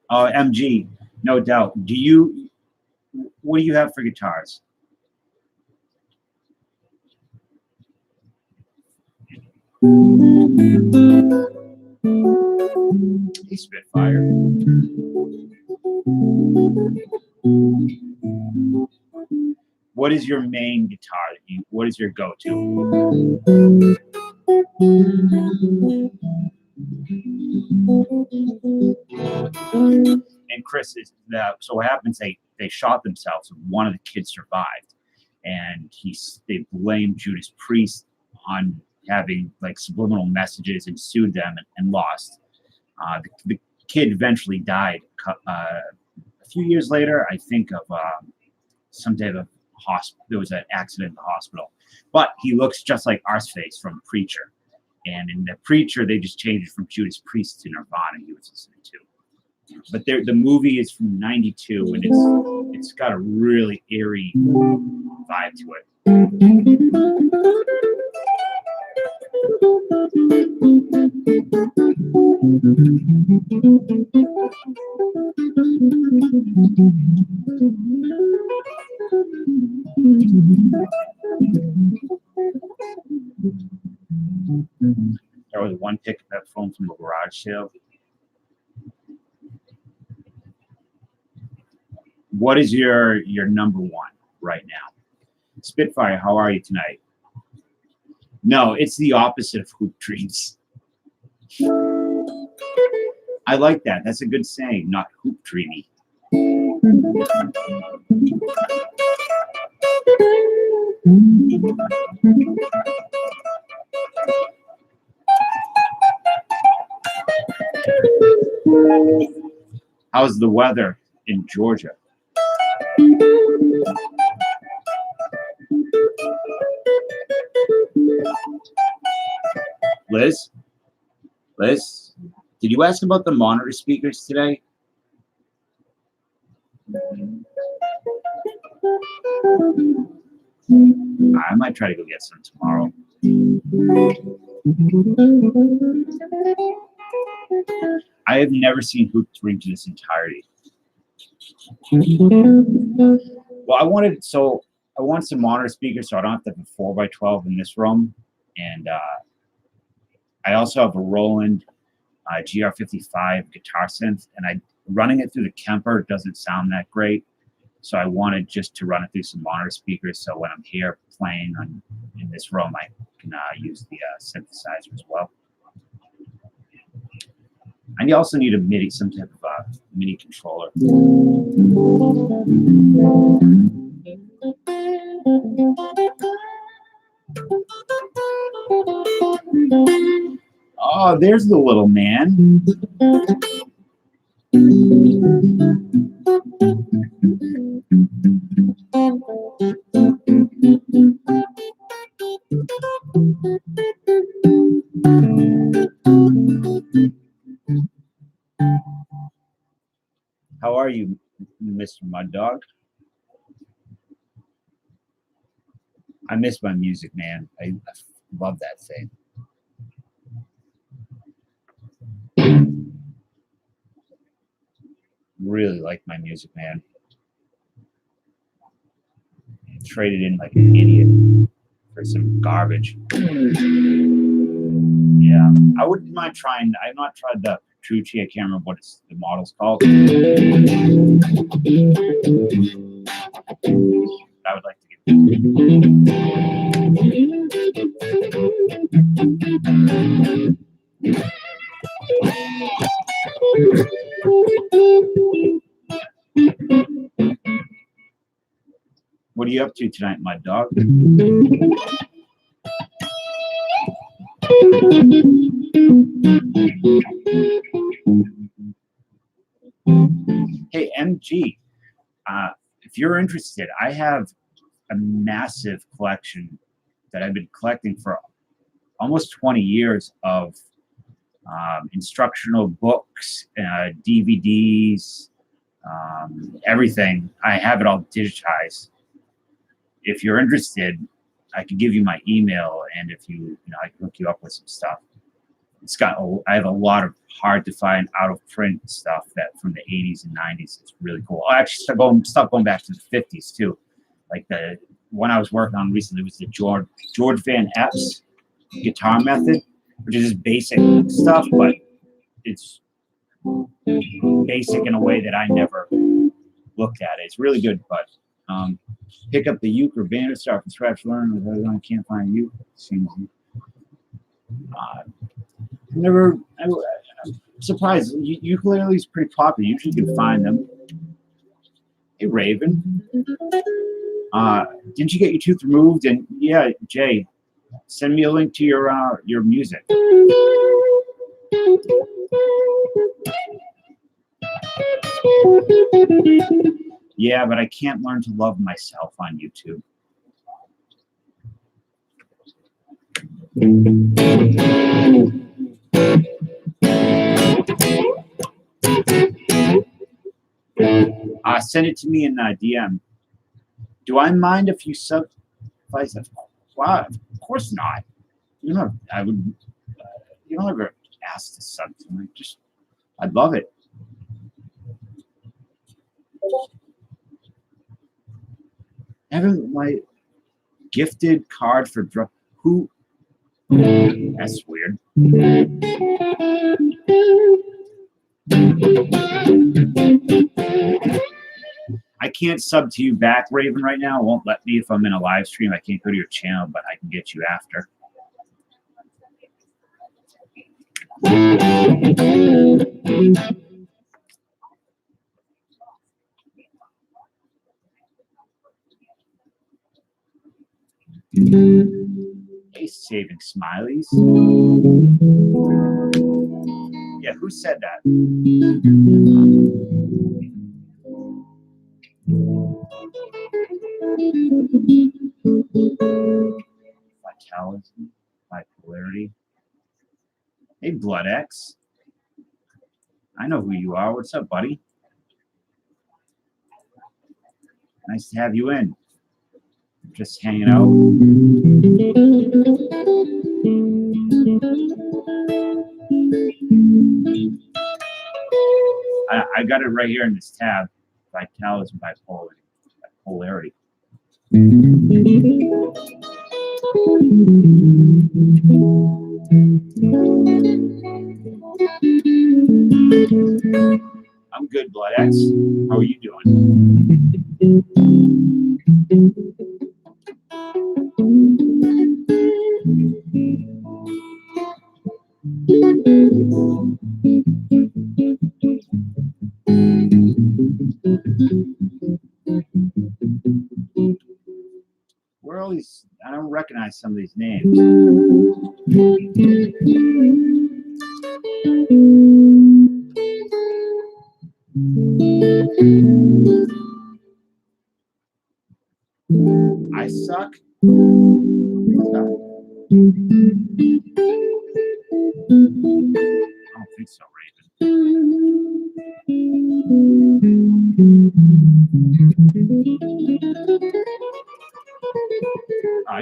Oh, MG, no doubt. What do you have for guitars? Hey, Spitfire. What is your main guitar? What is your go-to? And Chris so what happens? They shot themselves, and one of the kids survived, and they blamed Judas Priest on having like subliminal messages and sued them and lost. The kid eventually died a few years later, I think, of some type of hospital. There was an accident in the hospital, but he looks just like Arseface from Preacher. And in the Preacher, they just changed it from Judas Priest to Nirvana. He was listening to. But the movie is from '92, and it's got a really eerie vibe to it. There was one pickup phone from a garage sale. What is your number one right now? Spitfire, how are you tonight? No, it's the opposite of Hoop Dreams. I like that. That's a good saying, not Hoop Dreamy. How's the weather in Georgia? Liz, did you ask about the monitor speakers today? I might try to go get some tomorrow. I have never seen Hoop Dreams in its entirety. Well, I want some monitor speakers so I don't have to have a 4x12 in this room. And I also have a Roland GR55 guitar synth, and running it through the Kemper doesn't sound that great. So I wanted just to run it through some monitor speakers, so when I'm here playing in this room, I can use the synthesizer as well. And you also need a MIDI, some type of MIDI controller. Oh, there's the little man. How are you, Mr. Mud Dog? I miss my music, man. I love that thing. Really like my music, man. Traded in like an idiot for some garbage. Yeah, I wouldn't mind trying. I've not tried the Petrucci. I can't remember what the model's called. I would like to get. What are you up to tonight, my dog? Hey, MG, if you're interested, I have a massive collection that I've been collecting for almost 20 years of instructional books, DVDs, everything. I have it all digitized. If you're interested, I can give you my email, and if I can hook you up with some stuff. I have a lot of hard to find out of print stuff that from the 80s and 90s. It's really cool. I actually start going back to the 50s too. Like the one I was working on recently was the George Van Epps guitar method, which is just basic stuff, but it's basic in a way that I never looked at it. It's really good, but pick up the uke or band, start from scratch, learn. I can't find you. Seems I'm surprised. Ukulele is pretty popular. Usually you can find them. Hey, Raven. Didn't you get your tooth removed? And yeah, Jay, send me a link to your music. Yeah, but I can't learn to love myself on YouTube. Send it to me in DM. Do I mind if you sub? Wow, of course not. You know, I would. You don't ever ask to sub to me. I'd love it. Having my gifted card for drug. Who? That's weird. I can't sub to you back, Raven, right now. It won't let me if I'm in a live stream. I can't go to your channel, but I can get you after. Hey, saving smileys. Yeah, who said that? Vitality, bipolarity. Hey, Blood X. I know who you are. What's up, buddy? Nice to have you in. Just hanging out. I got it right here in this tab. Vitality, bipolarity. I'm good, Blood X. How are you doing? Where are all these? I don't recognize some of these names. I suck. I don't think so, Raven.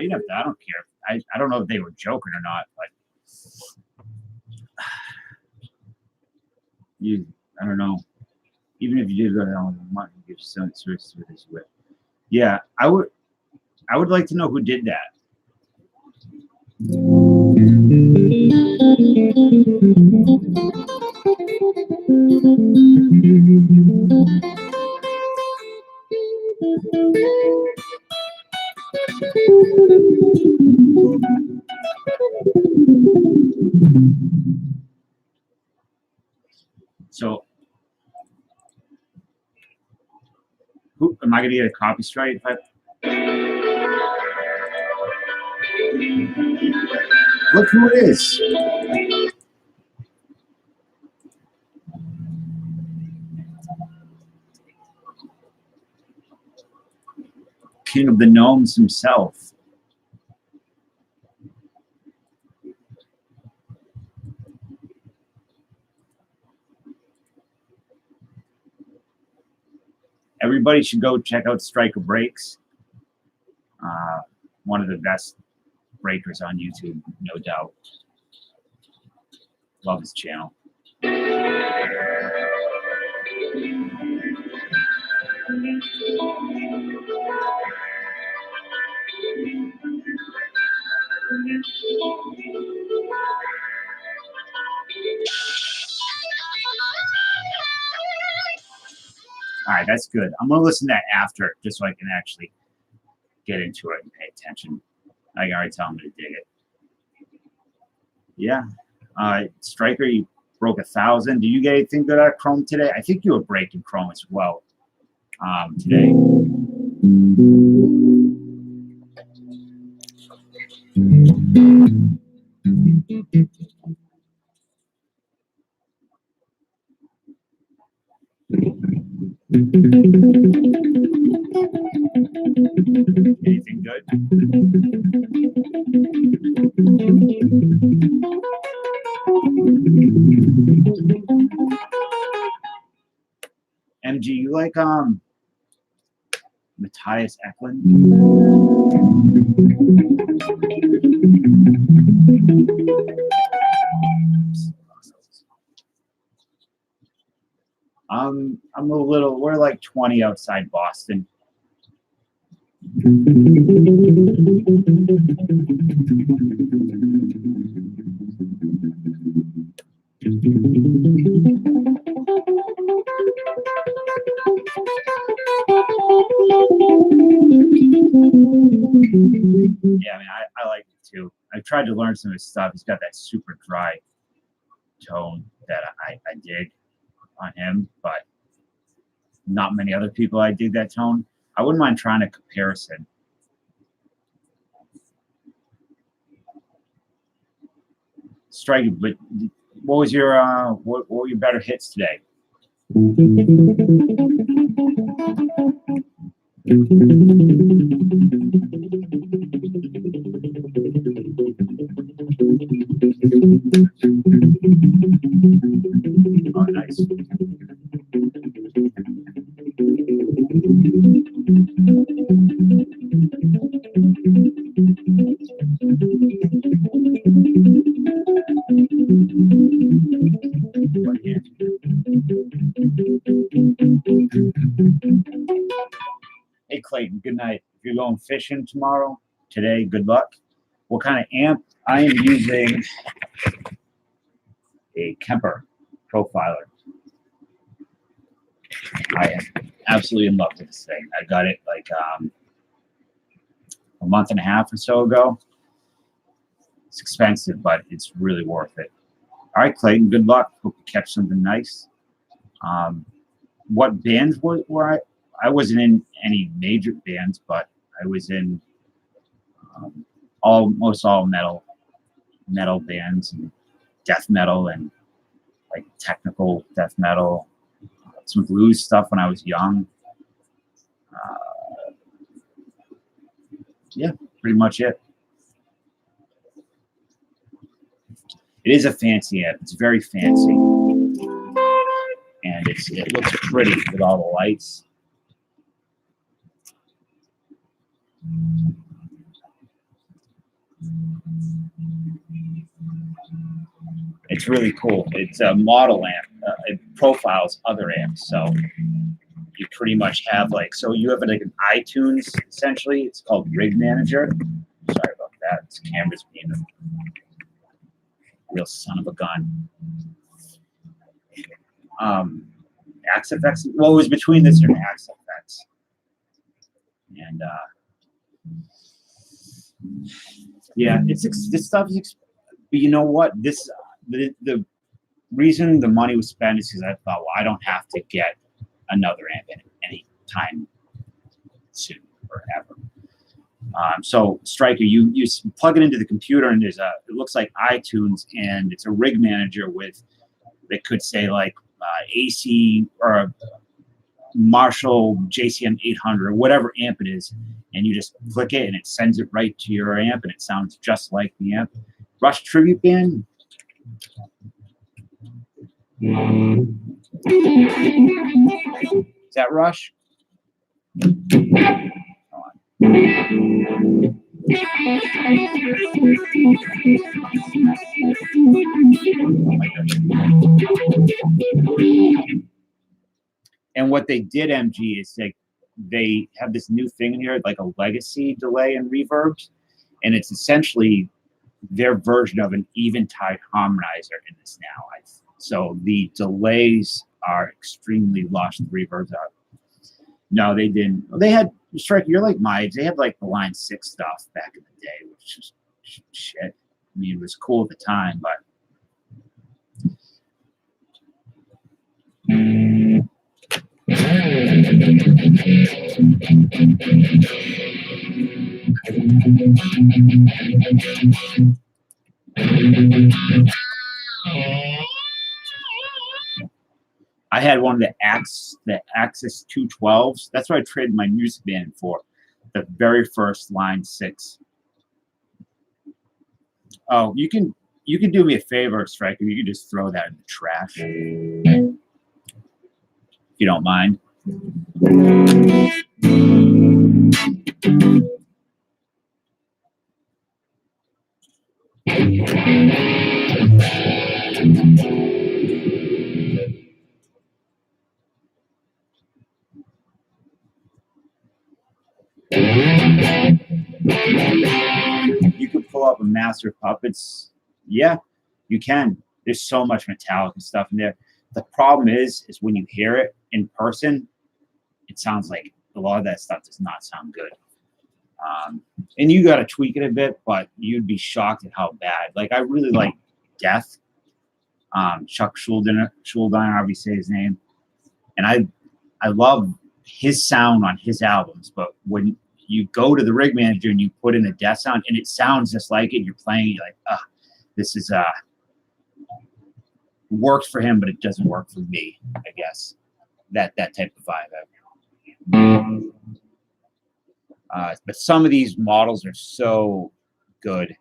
You know, I don't care. I don't know if they were joking or not, but I don't know. Even if you did go down with money, you give some service to this with. Yeah, I would like to know who did that. So, who am I going to get a copy strike? Look who it is. king of the gnomes himself. Everybody should go check out Striker Breaks. One of the best breakers on YouTube, no doubt. Love his channel. All right, that's good. I'm going to listen to that after, just so I can actually get into it and pay attention. I can already tell I'm going to dig it. Yeah. Striker, you broke 1,000. Did you get anything good out of Chrome today? I think you were breaking Chrome as well today. Anything good? MG, you like Matthias Eklund? I'm a little, we're like 20 outside Boston. Yeah, I mean, I like it too. I tried to learn some of his stuff. He's got that super dry tone that I dig on him, but not many other people I dig that tone. I wouldn't mind trying a comparison. Strike, but what was your what were your better hits today? Oh, nice. Hey, Clayton, good night. If you're going fishing today, good luck. What kind of amp? I am using a Kemper Profiler. I am absolutely in love with this thing. I got it like a month and a half or so ago. It's expensive, but it's really worth it. All right, Clayton, good luck. Hope you catch something nice. What bands were I wasn't in any major bands, but I was in almost all metal bands and death metal and like technical death metal, some blues stuff when I was young. Yeah, pretty much it. It is a fancy amp. It's very fancy, and it looks pretty with all the lights. It's really cool. It's a model amp. It profiles other amps, so you pretty much have so you have like an iTunes essentially. It's called Rig Manager. Sorry about that. This camera's being a real son of a gun. Axe-Fx. Well, it was between this and Axe-Fx, and yeah, this stuff is. But you know what? The reason the money was spent is because I thought, well, I don't have to get another amp any time soon or ever. So Striker, you plug it into the computer, and it looks like iTunes, and it's a rig manager with, it could say like AC or Marshall JCM 800 or whatever amp it is, and you just click it and it sends it right to your amp and it sounds just like the amp. Rush Tribute Band. Is that Rush? And what they did, MG, is they have this new thing in here, like a legacy delay and reverbs, and it's essentially their version of an Eventide harmonizer in this now. So the delays are extremely lush. The reverbs are. No, they didn't. They had, Strike, you're like my age. They had like the Line 6 stuff back in the day, which was shit. I mean, it was cool at the time, but. I had one of the Axis 212s. That's what I traded my Music Band for. The very first Line 6. Oh, you can do me a favor, Striker. You can just throw that in the trash. If you don't mind. You can pull up a Master of Puppets. Yeah, you can. There's so much Metallica stuff in there. The problem is when you hear it in person, it sounds like a lot of that stuff does not sound good. And you got to tweak it a bit, but you'd be shocked at how bad. Like, I really like Death. Chuck Schuldiner, however you say his name. And I love his sound on his albums, but when you go to the rig manager and you put in a Death sound and it sounds just like it, you're playing, you're like, this is works for him, but it doesn't work for me, I guess. That type of vibe. But some of these models are so good.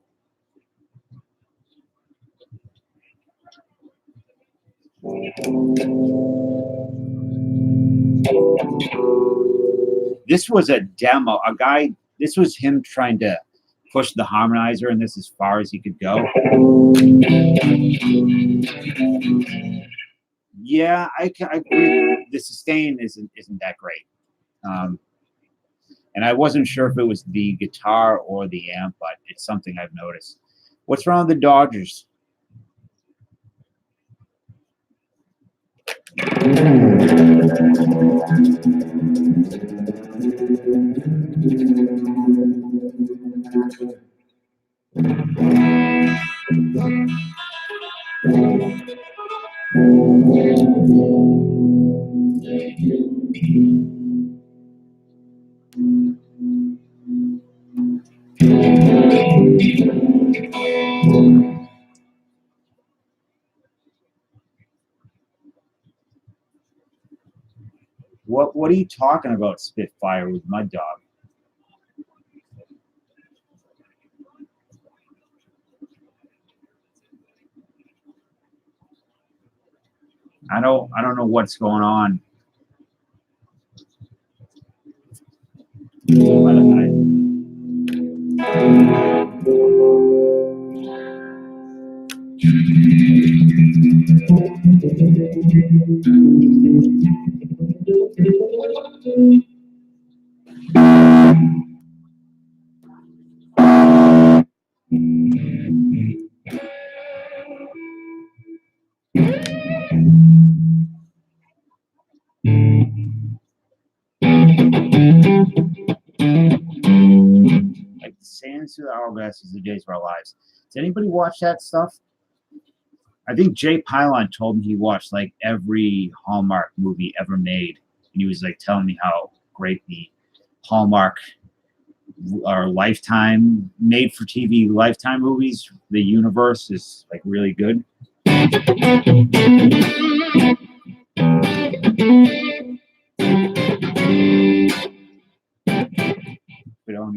This was a demo. This was him trying to push the harmonizer, and this as far as he could go. Yeah, I agree. The sustain isn't that great. And I wasn't sure if it was the guitar or the amp, but it's something I've noticed. What's wrong with the Dodgers? What are you talking about, Spitfire, with Mud Dog? I don't know what's going on. Like Sands through the Hourglass is the Days of Our Lives. Does anybody watch that stuff? I think Jay Pylon told me he watched like every Hallmark movie ever made, and he was like telling me how great the Hallmark or Lifetime, made for TV Lifetime movies, the universe is like really good.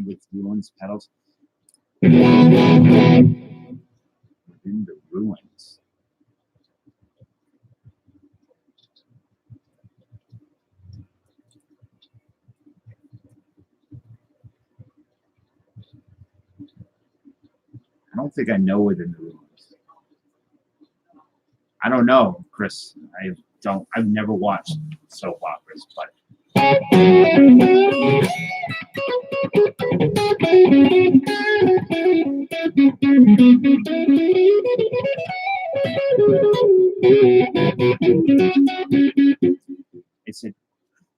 with ruins pedals. Within the ruins. I don't think I know within the ruins. I don't know, Chris. I've never watched soap operas, but it's an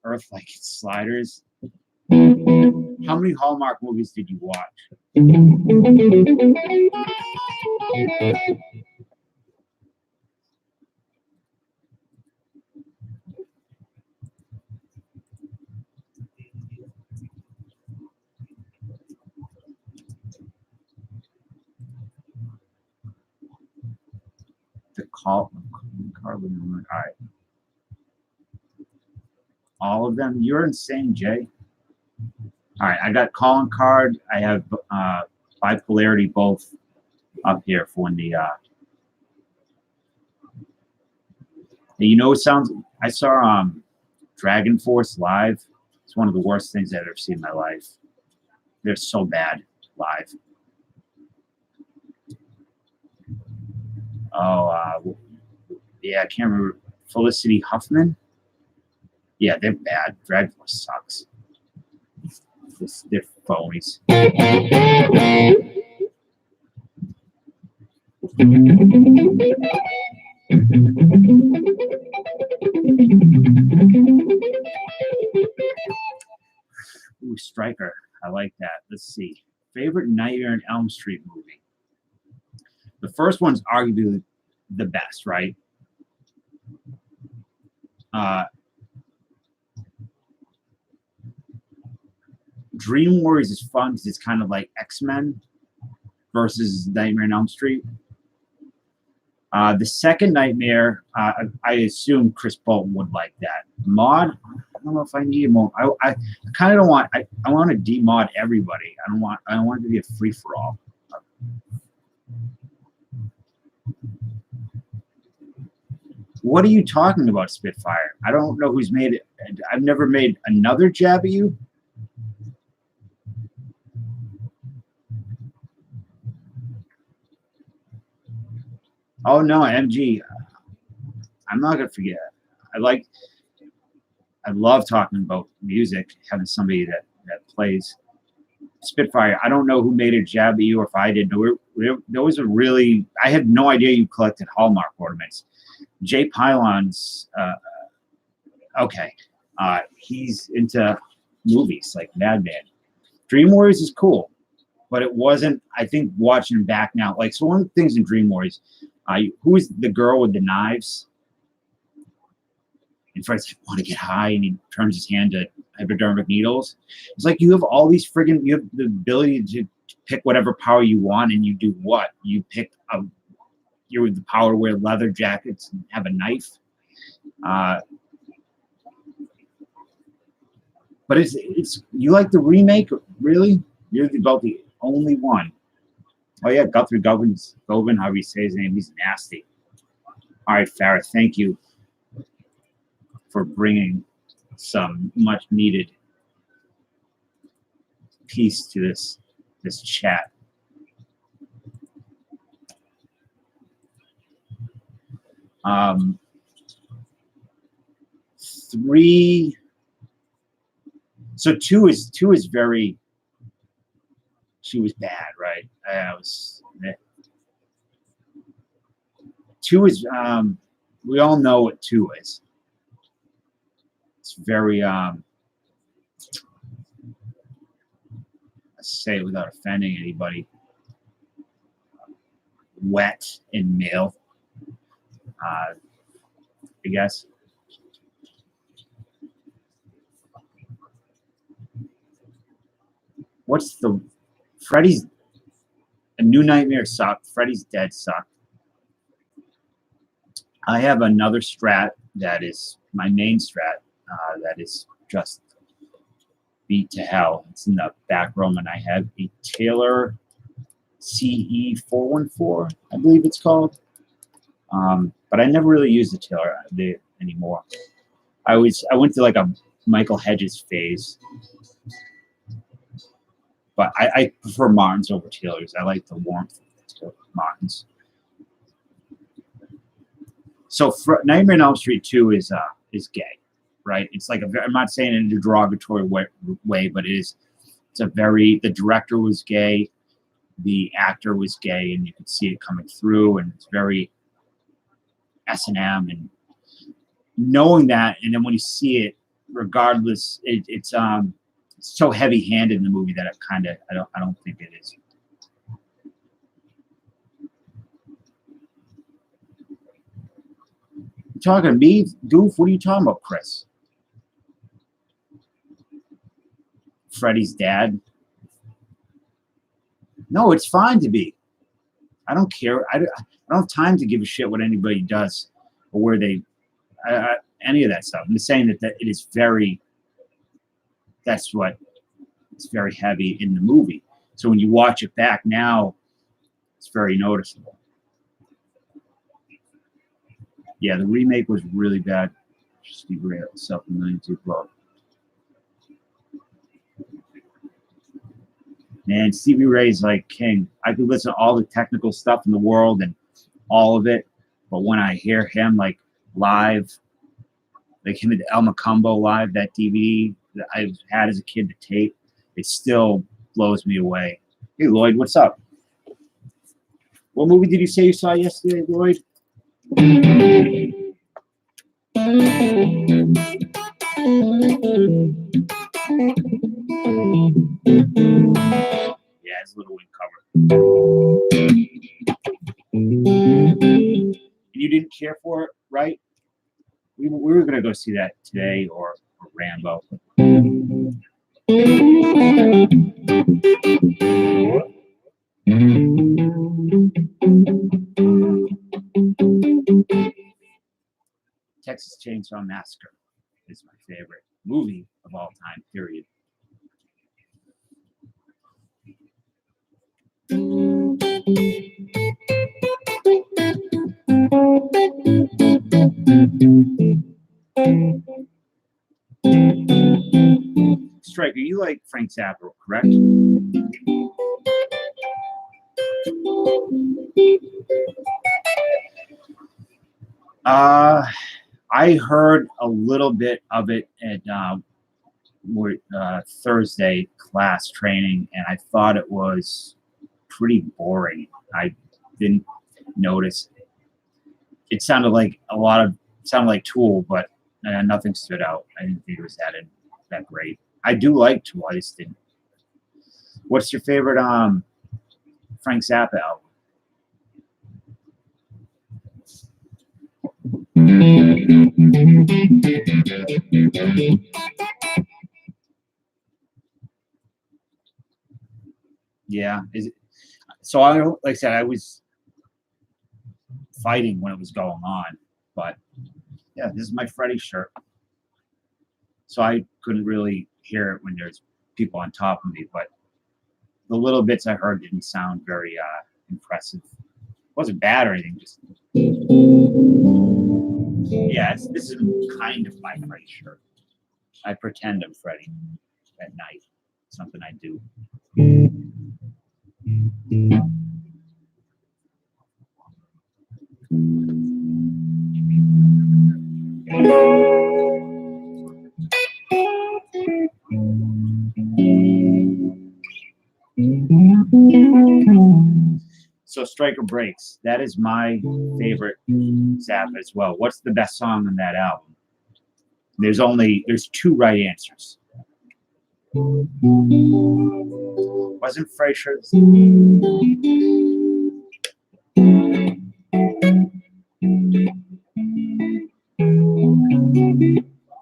Earth like it's Sliders. How many Hallmark movies did you watch? The call, Carlin. All right. All of them. You're insane, Jay. All right, I got calling card. I have bipolarity both up here for when the. You know, it sounds. I saw Dragon Force live. It's one of the worst things I've ever seen in my life. They're so bad live. Oh, yeah, I can't remember. Felicity Huffman. Yeah, they're bad. Dragon Force sucks. They're phonies. Ooh, Striker. I like that. Let's see. Favorite Nightmare on Elm Street movie? The first one's arguably the best, right? Dream Warriors is fun because it's kind of like X-Men versus Nightmare on Elm Street. The second Nightmare, I assume Chris Bolton would like that. Mod, I don't know if I need a mod. I kind of don't want. I want to demod everybody. I don't want it to be a free for all. What are you talking about, Spitfire? I don't know who's made it. I've never made another jab at you. Oh no, MG. I'm not gonna forget. I love talking about music, having somebody that plays. Spitfire. I don't know who made a jab at you or if I did. There was a really. I had no idea you collected Hallmark ornaments. Jay Pylon's. Okay. He's into movies like Madman. Dream Warriors is cool, but it wasn't. I think watching back now, like so one of the things in Dream Warriors. Who is the girl with the knives? And Fred's like, want to get high, and he turns his hand to hypodermic needles. It's like you have all these friggin'. You have the ability to pick whatever power you want, and you do what? You pick a. You're with the power to wear leather jackets and have a knife. But it's you like the remake, really? You're about the only one. Oh yeah, Guthrie Govan, however you say his name, he's nasty. All right, Farrah, thank you for bringing some much needed peace to this chat. Three. So two is very. She was bad, right? Two is. We all know what two is. It's very. I say it without offending anybody. Wet and male. I guess. What's the Freddy's A New Nightmare sucked. Freddy's Dead sucked. I have another strat that is my main strat that is just Beat to Hell. It's in the back room, and I have a Taylor CE414, I believe it's called. But I never really use the Taylor anymore. I went to like a Michael Hedges phase, but I prefer Martins over Taylors. I like the warmth of Martins. So Nightmare on Elm Street 2 is gay, right? It's like I'm not saying it in a derogatory way, but it's the director was gay, the actor was gay, and you could see it coming through, and it's very S&M, and knowing that, and then when you see it, regardless, it's so heavy-handed in the movie that I don't think it is. You talking to me, Goof? What are you talking about, Chris? Freddy's dad? No, it's fine to be. I don't care. I don't have time to give a shit what anybody does or where they, any of that stuff. I'm just saying that it is very, it's very heavy in the movie. So when you watch it back now, it's very noticeable. Yeah, the remake was really bad. Steve Ray self-anointed book. Man, Stevie Ray's like king. I could listen to all the technical stuff in the world and all of it, but when I hear him like live, like him at El Macumbo live, that DVD that I had as a kid to tape, it still blows me away. Hey, Lloyd, what's up? What movie did you say you saw yesterday, Lloyd? Yeah, it's a little wind cover. You didn't care for it, right? We were going to go see that today or Rambo. Texas Chainsaw Massacre is my favorite movie of all time, period. Striker, you like Frank Zappa, correct? I heard a little bit of it at Thursday class training, and I thought it was pretty boring. I didn't notice. It sounded like Tool, but nothing stood out. I didn't think it was that great. I do like Tool. I just didn't. What's your favorite Frank Zappa album? Yeah, is it? So like I said, I was fighting when it was going on, but yeah, this is my Freddy shirt, so I couldn't really hear it when there's people on top of me. But the little bits I heard didn't sound very impressive. It wasn't bad or anything. Just yeah, this is kind of my Freddy shirt. I pretend I'm Freddy at night. Something I do. So Striker Breaks, that is my favorite Zappa as well. What's the best song on that album? There's two right answers. Wasn't Frasier?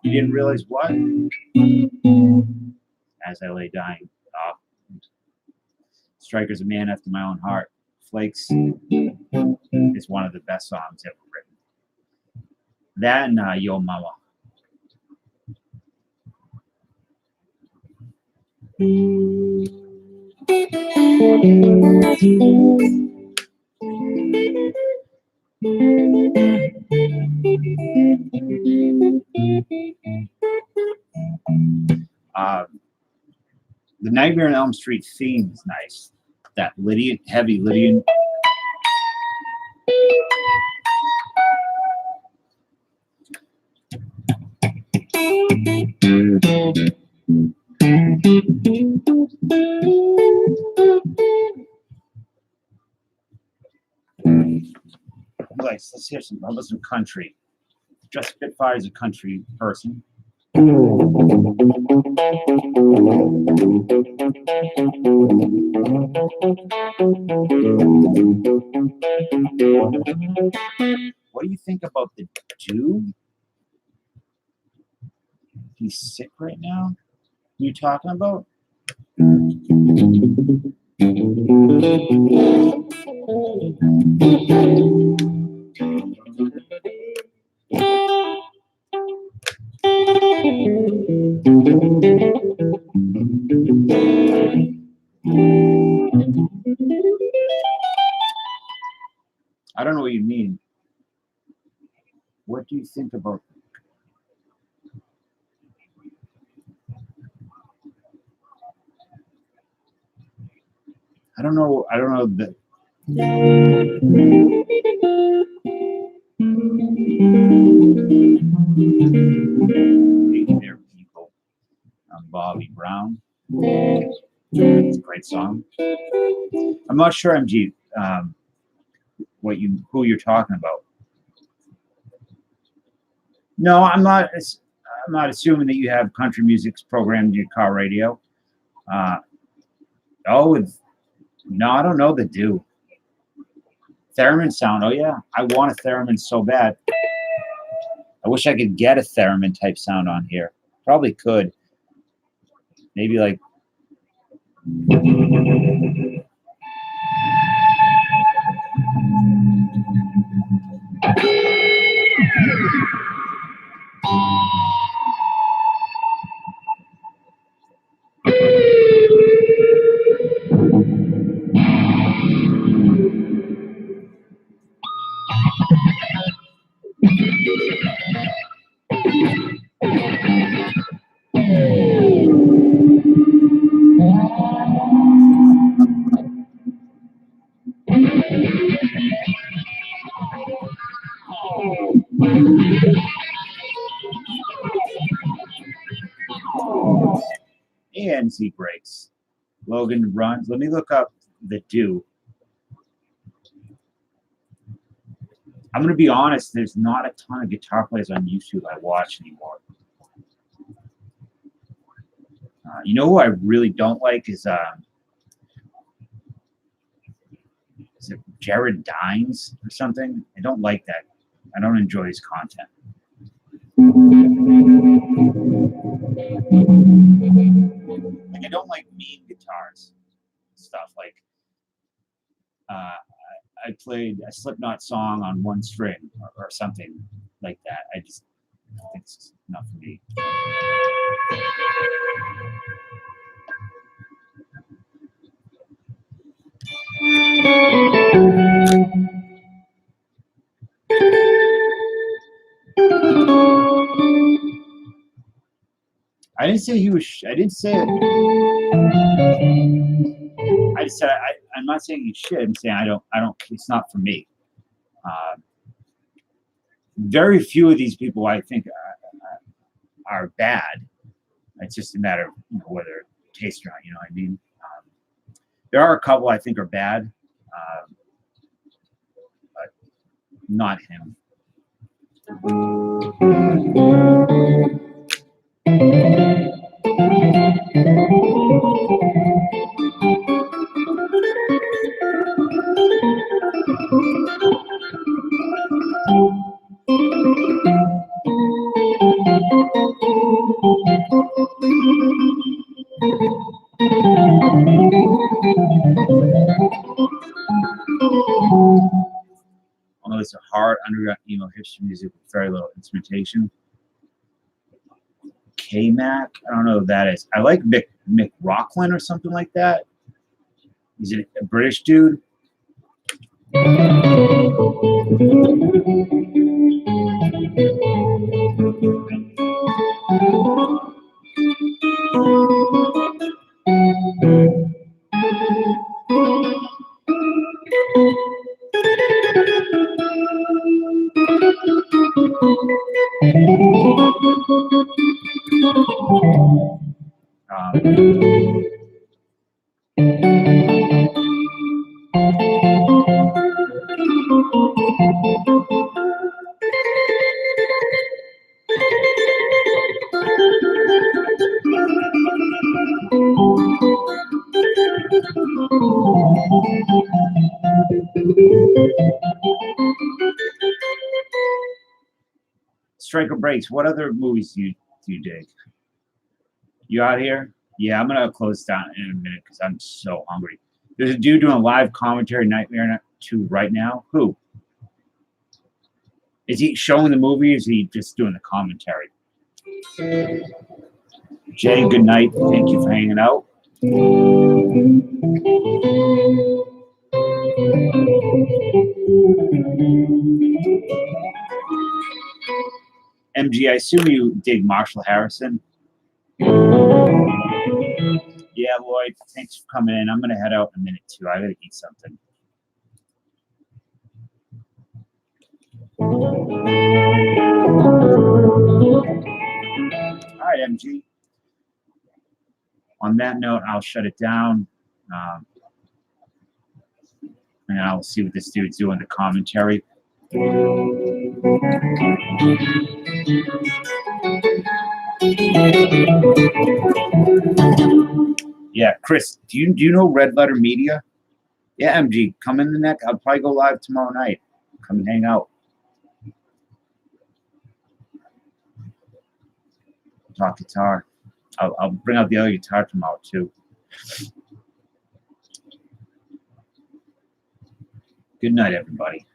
You didn't realize what? As I Lay Dying. Striker's a man after my own heart. Flakes is one of the best songs ever written. That and Yo Mama. The Nightmare on Elm Street theme is nice. That Lydian, heavy Lydian. Let's hear some. How about some country? Just Spitfire is a country person. What do you think about the dude? He's sick right now. Who are you talking about? I don't know what you mean. What do you think about? I don't know. I don't know that. Hey there, people. I'm Bobby Brown. It's a great song. I'm not sure, MG, who you're talking about. No, I'm not. I'm not assuming that you have country music's programmed in your car radio. No, I don't know the do. Theremin sound. Oh yeah, I want a theremin so bad. I wish I could get a theremin type sound on here. Probably could. Maybe like. And Z breaks. Logan runs. Let me look up the do. I'm going to be honest, there's not a ton of guitar players on YouTube I watch anymore. You know who I really don't like is it Jared Dines or something? I don't like that. I don't enjoy his content. Like, I don't like mean guitars stuff. Like I played a Slipknot song on one string or something like that. I think it's not for me. I didn't say he was. I didn't say it. I just said I'm not saying he's shit. I'm saying I don't. It's not for me. Very few of these people I think are bad. It's just a matter of whether taste or not. You know what I mean? There are a couple I think are bad, but not him. Although it's a hard underground emo hipster music with very little instrumentation. K-Mac. I don't know who that is. I like Mick Rockland or something like that. He's a British dude. Striker Breaks. What other movies do you dig? You out here? Yeah, I'm gonna close down in a minute because I'm so hungry. There's a dude doing live commentary Nightmare 2 right now. Who? Is he showing the movie or is he just doing the commentary? Jay, good night. Thank you for hanging out. MG, I assume you dig Marshall Harrison. Yeah, Lloyd, thanks for coming in. I'm going to head out in a minute, too. I got to eat something. All right, MG. On that note, I'll shut it down. And I'll see what this dude's doing, the commentary. Yeah, Chris, do you know Red Letter Media? Yeah, MG, come in the next. I'll probably go live tomorrow night. Come and hang out. Talk guitar. I'll bring out the other guitar tomorrow too. Good night, everybody.